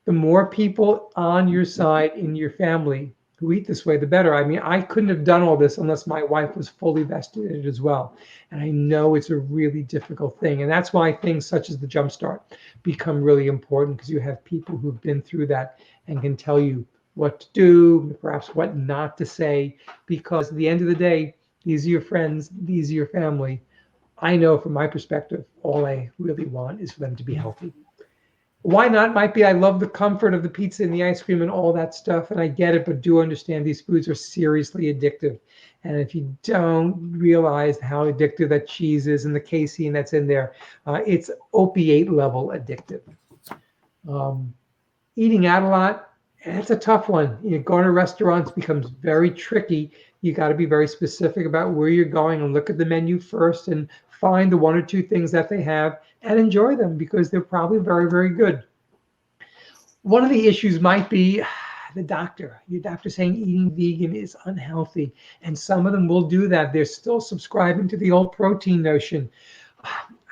The more people on your side in your family who eat this way, the better. I mean, I couldn't have done all this unless my wife was fully vested in it as well. And I know it's a really difficult thing. And that's why things such as the Jumpstart become really important, because you have people who've been through that and can tell you what to do, perhaps what not to say, because at the end of the day, these are your friends, these are your family. I know from my perspective, all I really want is for them to be healthy. Why not? Might be I love the comfort of the pizza and the ice cream and all that stuff, and I get it, but do understand these foods are seriously addictive. And if you don't realize how addictive that cheese is and the casein that's in there, it's opiate level addictive. Eating out a lot, it's a tough one. Going to restaurants becomes very tricky. You got to be very specific about where you're going and look at the menu first and find the one or two things that they have and enjoy them, because they're probably very, very good. One of the issues might be your doctor saying eating vegan is unhealthy. And some of them will do that. They're still subscribing to the old protein notion.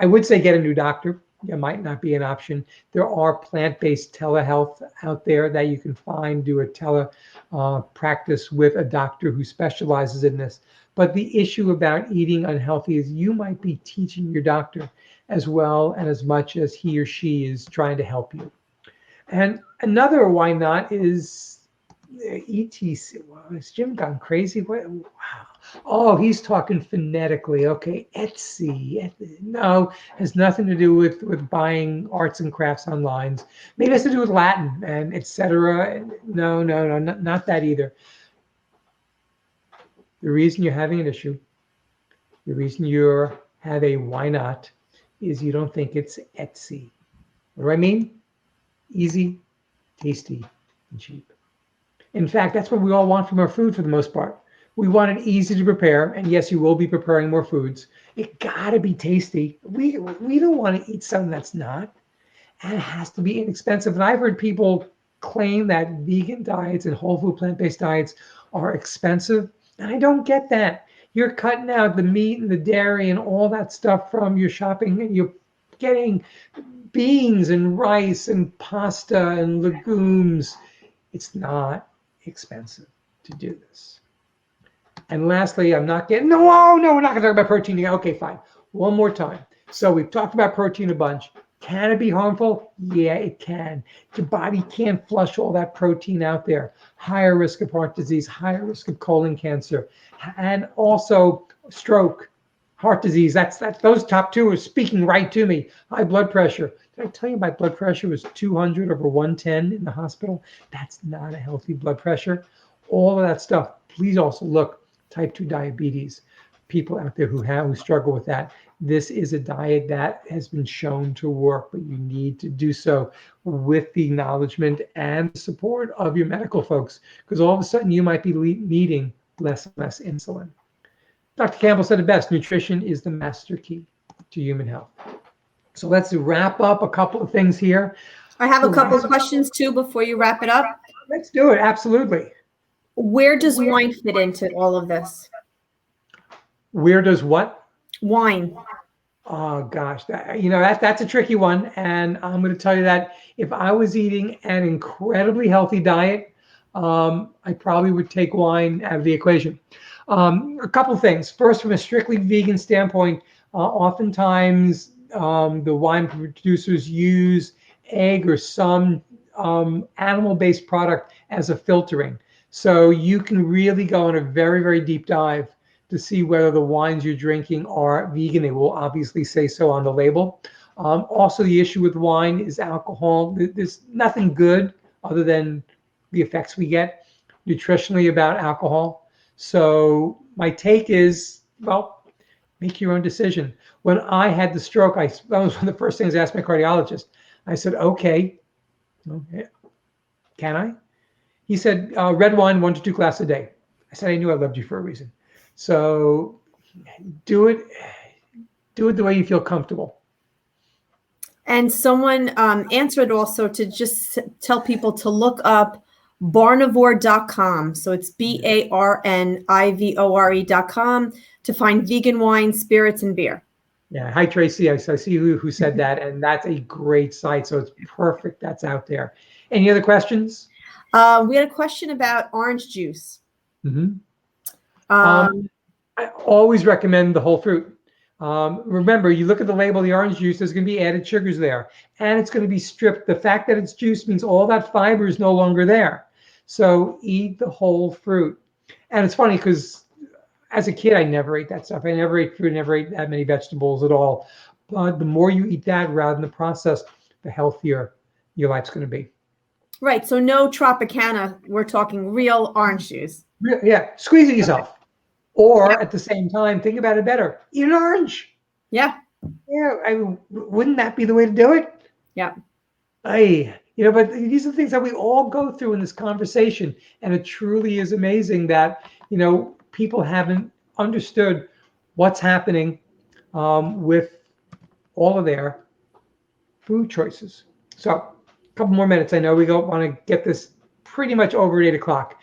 I would say get a new doctor. It might not be an option. There are plant-based telehealth out there that you can find, do a practice with a doctor who specializes in this. But the issue about eating unhealthy is you might be teaching your doctor as well and as much as he or she is trying to help you. And another why not is ETC. Wow, has Jim gone crazy? Wow. Oh, he's talking phonetically. Okay, Etsy. No, has nothing to do with buying arts and crafts online. Maybe it has to do with Latin and etc. No, not that either. The reason you're having an issue, the reason you have a why not, is you don't think it's Etsy. What do I mean? Easy, tasty, and cheap. In fact, that's what we all want from our food for the most part. We want it easy to prepare, and yes, you will be preparing more foods. It gotta be tasty. We don't want to eat something that's not, and it has to be inexpensive. And I've heard people claim that vegan diets and whole food plant-based diets are expensive, and I don't get that. You're cutting out the meat and the dairy and all that stuff from your shopping, and you're getting beans and rice and pasta and legumes. It's not expensive to do this. And lastly, we're not going to talk about protein again. Okay, fine. One more time. So we've talked about protein a bunch. Can it be harmful? Yeah, it can. Your body can't flush all that protein out there. Higher risk of heart disease, higher risk of colon cancer, and also stroke, heart disease. That's those top two are speaking right to me. High blood pressure. Did I tell you my blood pressure was 200 over 110 in the hospital? That's not a healthy blood pressure. All of that stuff. Please also look type 2 diabetes. People out there who struggle with that. This is a diet that has been shown to work, but you need to do so with the acknowledgement and support of your medical folks, because all of a sudden you might be needing less and less insulin. Dr. Campbell said it best, nutrition is the master key to human health. So let's wrap up a couple of things here. I have a couple of questions too before you wrap it up. Let's do it, absolutely. Where does wine fit into all of this? Where does what? Wine. Oh gosh, that's a tricky one, and I'm going to tell you that if I was eating an incredibly healthy diet, I probably would take wine out of the equation. A couple things. First, from a strictly vegan standpoint, oftentimes the wine producers use egg or some animal-based product as a filtering, so you can really go on a very, very deep dive to see whether the wines you're drinking are vegan. They will obviously say so on the label. Also, the issue with wine is alcohol. There's nothing good other than the effects we get nutritionally about alcohol. So my take is, well, make your own decision. When I had the stroke, that was one of the first things I asked my cardiologist. I said, okay, can I? He said, red wine, 1 to 2 glasses a day. I said, I knew I loved you for a reason. So do it the way you feel comfortable. And someone answered also to just tell people to look up barnivore.com. So it's BARNIVORE.com to find vegan wine, spirits, and beer. Yeah. Hi, Tracy. I see who said that, and that's a great site. So it's perfect. That's out there. Any other questions? We had a question about orange juice. Mm-hmm. I always recommend the whole fruit. Remember, you look at the label of the orange juice, there's going to be added sugars there, and it's going to be stripped. The fact that it's juice means all that fiber is no longer there. So eat the whole fruit. And it's funny because as a kid, I never ate that stuff. I never ate fruit, never ate that many vegetables at all. But the more you eat that rather than the processed, the healthier your life's going to be. Right. So no Tropicana. We're talking real orange juice. Yeah. Squeeze it yourself. Or at the same time, think about it better. Eat an orange. Yeah. Yeah. Wouldn't that be the way to do it? Yeah. But these are the things that we all go through in this conversation. And it truly is amazing that, people haven't understood what's happening with all of their food choices. So a couple more minutes. I know we want to get this pretty much over at 8 o'clock.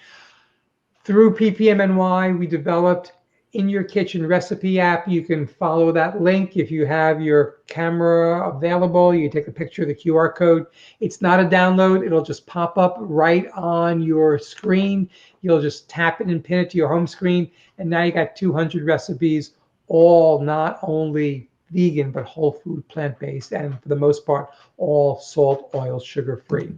Through PPMNY, we developed In Your Kitchen recipe app. You can follow that link if you have your camera available. You take a picture of the QR code. It's not a download. It'll just pop up right on your screen. You'll just tap it and pin it to your home screen. And now you got 200 recipes, all not only vegan, but whole food, plant-based, and for the most part, all salt, oil, sugar-free.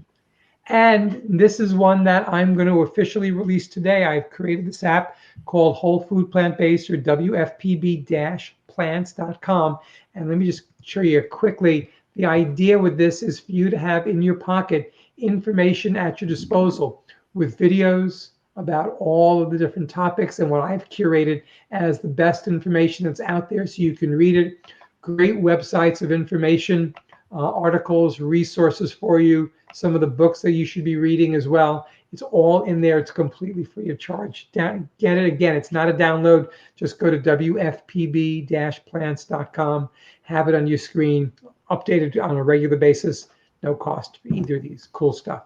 And this is one that I'm going to officially release today. I've created this app called Whole Food Plant-Based, or WFPB-plants.com. And let me just show you quickly. The idea with this is for you to have in your pocket information at your disposal with videos about all of the different topics and what I've curated as the best information that's out there so you can read it. Great websites of information, articles, resources for you, some of the books that you should be reading as well. It's all in there. It's completely free of charge. Get it again. It's not a download. Just go to WFPB-plants.com. Have it on your screen, updated on a regular basis. No cost for either of these. Cool stuff.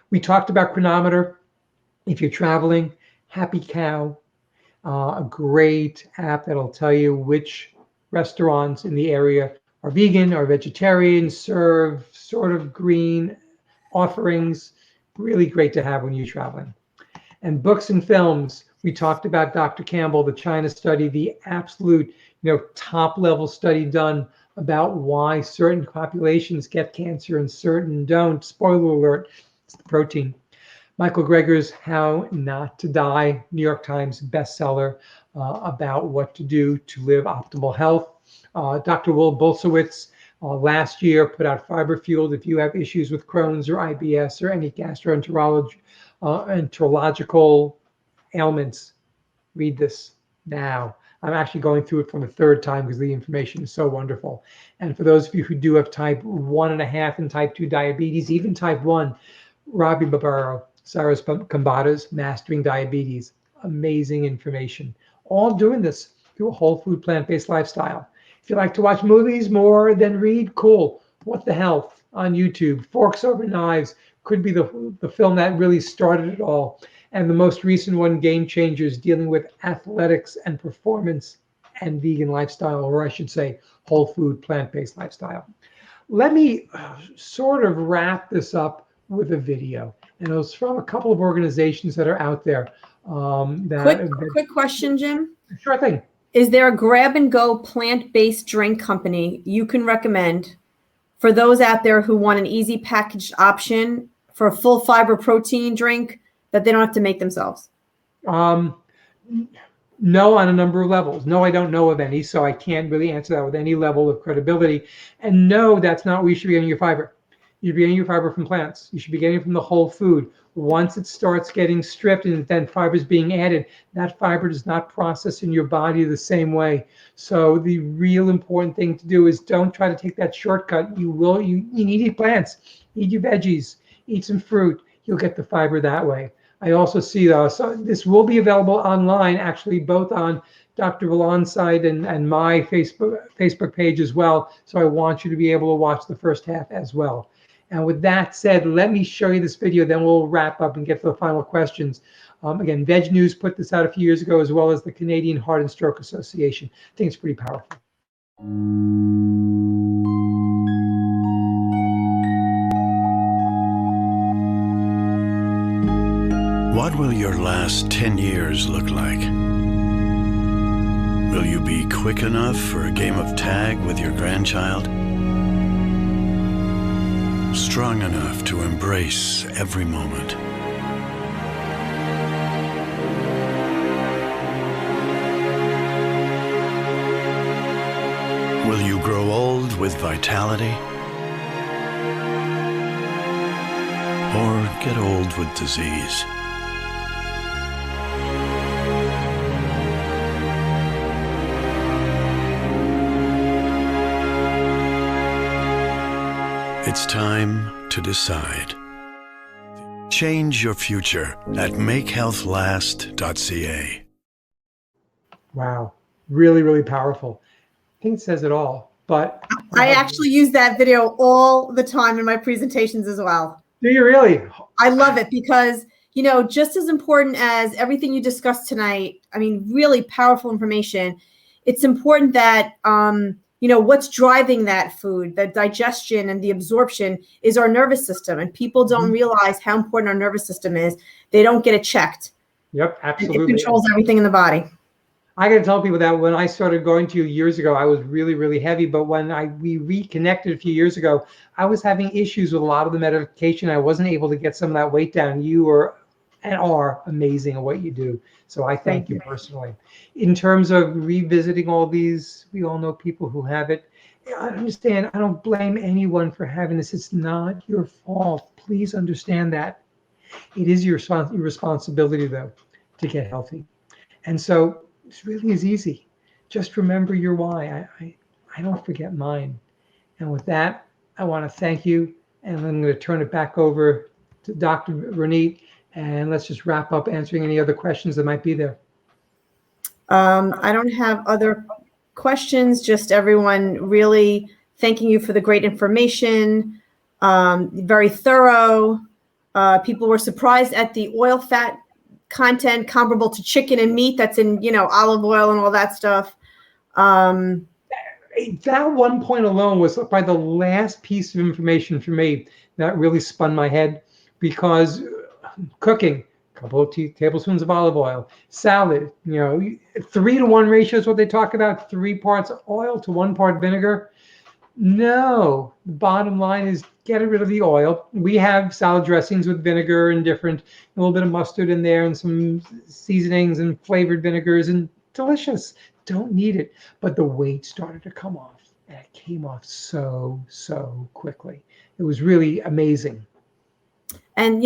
We talked about Chronometer. If you're traveling, Happy Cow, a great app that'll tell you which restaurants in the area are vegan or vegetarian, serve sort of green offerings. Really great to have when you're traveling. And books and films, we talked about Dr. Campbell, the China study, the absolute top level study done about why certain populations get cancer and certain don't. Spoiler alert, it's the protein. Michael Greger's How Not to Die, New York Times bestseller, about what to do to live optimal health. Dr. Will Bolsowitz last year put out Fiber Fueled. If you have issues with Crohn's or IBS or any gastroenterological ailments, read this now. I'm actually going through it from a third time because the information is so wonderful. And for those of you who do have type 1.5 and type 2 diabetes, even type 1, Robbie Barbaro, Cyrus Kambata's Mastering Diabetes. Amazing information. All doing this through a whole food plant-based lifestyle. If you like to watch movies more than read, cool. What the Health on YouTube. Forks Over Knives could be the film that really started it all. And the most recent one, Game Changers, dealing with athletics and performance and vegan lifestyle, or I should say whole food plant-based lifestyle. Let me sort of wrap this up with a video. And it was from a couple of organizations that are out there. Quick question, Jim. Sure thing. Is there a grab-and-go plant-based drink company you can recommend for those out there who want an easy packaged option for a full fiber protein drink that they don't have to make themselves? No, on a number of levels. No, I don't know of any, so I can't really answer that with any level of credibility. And no, that's not where you should be getting your fiber. You should be getting your fiber from plants. You should be getting it from the whole food. Once it starts getting stripped and then fiber is being added, that fiber does not process in your body the same way. So the real important thing to do is don't try to take that shortcut. You need to eat plants, eat your veggies, eat some fruit. You'll get the fiber that way. I also see so this will be available online, actually, both on Dr. Valon's site and my Facebook page as well. So I want you to be able to watch the first half as well. And with that said, let me show you this video, then we'll wrap up and get to the final questions. Again, Veg News put this out a few years ago, as well as the Canadian Heart and Stroke Association. I think it's pretty powerful. What will your last 10 years look like? Will you be quick enough for a game of tag with your grandchild? Strong enough to embrace every moment? Will you grow old with vitality? Or get old with disease? It's time to decide. Change your future at makehealthlast.ca. Wow, really, really powerful. I think it says it all, but... I actually use that video all the time in my presentations as well. Do you really? I love it because, just as important as everything you discussed tonight, I mean, really powerful information. It's important that, what's driving that food, the digestion and the absorption is our nervous system. And people don't realize how important our nervous system is. They don't get it checked. Yep, absolutely. It controls everything in the body. I got to tell people that when I started going to you years ago, I was really, really heavy. But when we reconnected a few years ago, I was having issues with a lot of the medication. I wasn't able to get some of that weight down. You are amazing at what you do. So I thank you personally. In terms of revisiting all these, we all know people who have it. I understand. I don't blame anyone for having this. It's not your fault. Please understand that. It is your responsibility, though, to get healthy. And so this really is easy. Just remember your why. I don't forget mine. And with that, I want to thank you. And I'm going to turn it back over to Dr. Ronit. And let's just wrap up answering any other questions that might be there. I don't have other questions, just everyone really thanking you for the great information, very thorough. People were surprised at the oil fat content comparable to chicken and meat that's in, olive oil and all that stuff. That one point alone was probably the last piece of information for me that really spun my head, because cooking, a couple of tablespoons of olive oil, salad, 3-to-1 ratio is what they talk about, 3 parts oil to 1 part vinegar. No, the bottom line is get rid of the oil. We have salad dressings with vinegar and a little bit of mustard in there and some seasonings and flavored vinegars and delicious. Don't need it. But the weight started to come off and it came off so quickly. It was really amazing. And,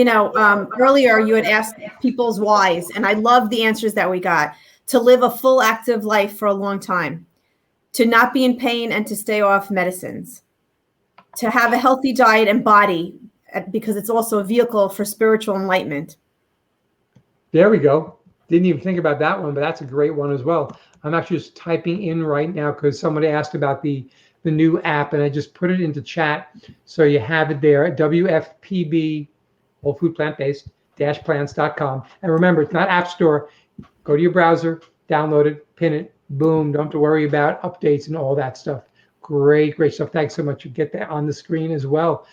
earlier you had asked people's whys, and I love the answers that we got. To live a full active life for a long time, to not be in pain and to stay off medicines, to have a healthy diet and body, because it's also a vehicle for spiritual enlightenment. There we go. Didn't even think about that one, but that's a great one as well. I'm actually just typing in right now because somebody asked about the new app, and I just put it into chat. So you have it there at WFPB, Whole Food Plant-Based, plants.com. And remember, it's not App Store. Go to your browser, download it, pin it, boom. Don't have to worry about updates and all that stuff. Great stuff. Thanks so much. You get that on the screen as well.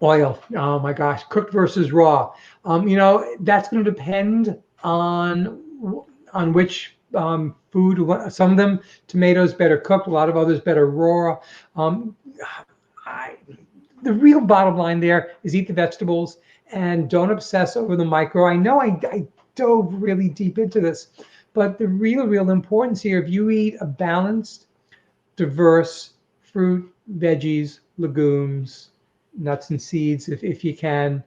Oil. Oh my gosh. Cooked versus raw. That's going to depend on which food. Some of them, tomatoes better cooked. A lot of others better raw. The real bottom line there is eat the vegetables and don't obsess over the micro. I know I dove really deep into this, but the real importance here, if you eat a balanced, diverse fruit, veggies, legumes, nuts and seeds, if you can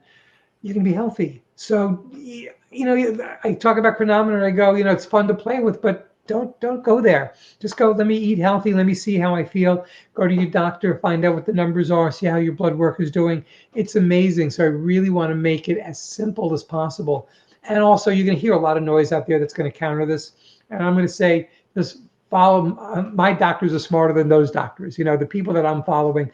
be healthy. So, I talk about chronometer, I go, it's fun to play with, but don't go there. Just go, let me eat healthy. Let me see how I feel. Go to your doctor, find out what the numbers are, see how your blood work is doing. It's amazing. So I really want to make it as simple as possible. And also, you're going to hear a lot of noise out there that's going to counter this. And I'm going to say, just follow. My doctors are smarter than those doctors. The people that I'm following,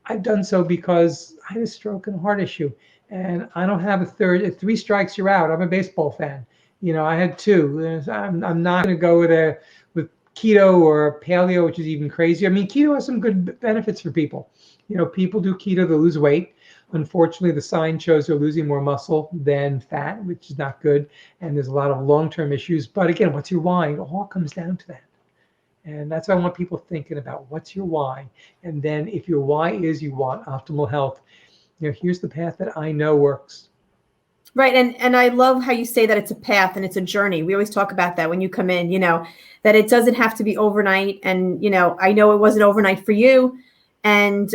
I've done so because I had a stroke and a heart issue. And I don't have a third. If 3 strikes, you're out. I'm a baseball fan. I had 2. I'm not going to go with keto or paleo, which is even crazier. I mean, keto has some good benefits for people. People do keto to lose weight. Unfortunately, the sign shows they're losing more muscle than fat, which is not good. And there's a lot of long-term issues. But again, what's your why? It all comes down to that. And that's what I want people thinking about. What's your why? And then if your why is you want optimal health, here's the path that I know works. Right. And I love how you say that it's a path and it's a journey. We always talk about that when you come in, that it doesn't have to be overnight. And, I know it wasn't overnight for you. And,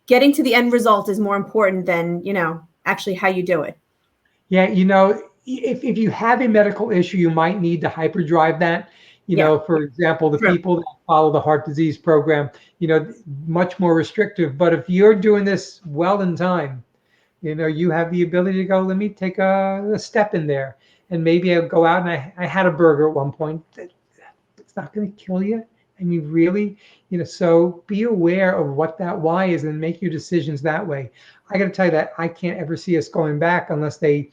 getting to the end result is more important than, actually how you do it. Yeah. If you have a medical issue, you might need to hyperdrive that. For example, the people that follow the heart disease program, much more restrictive. But if you're doing this well in time, you have the ability to go, let me take a step in there. And maybe I'll go out and I had a burger at one point. It's not going to kill you. I mean, really, so be aware of what that why is and make your decisions that way. I got to tell you that I can't ever see us going back unless they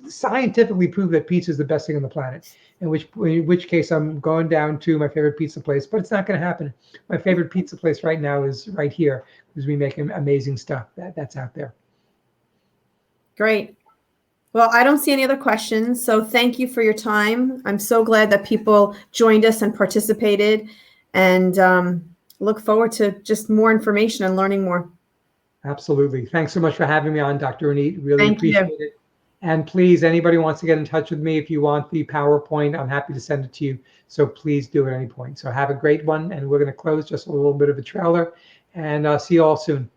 scientifically prove that pizza is the best thing on the planet. In which case I'm going down to my favorite pizza place, but it's not going to happen. My favorite pizza place right now is right here because we make amazing stuff that's out there. Great. Well, I don't see any other questions. So thank you for your time. I'm so glad that people joined us and participated, and look forward to just more information and learning more. Absolutely. Thanks so much for having me on, Dr. Anit. Really appreciate it. And please, anybody wants to get in touch with me, if you want the PowerPoint, I'm happy to send it to you. So please do at any point. So have a great one. And we're going to close just a little bit of a trailer, and see you all soon.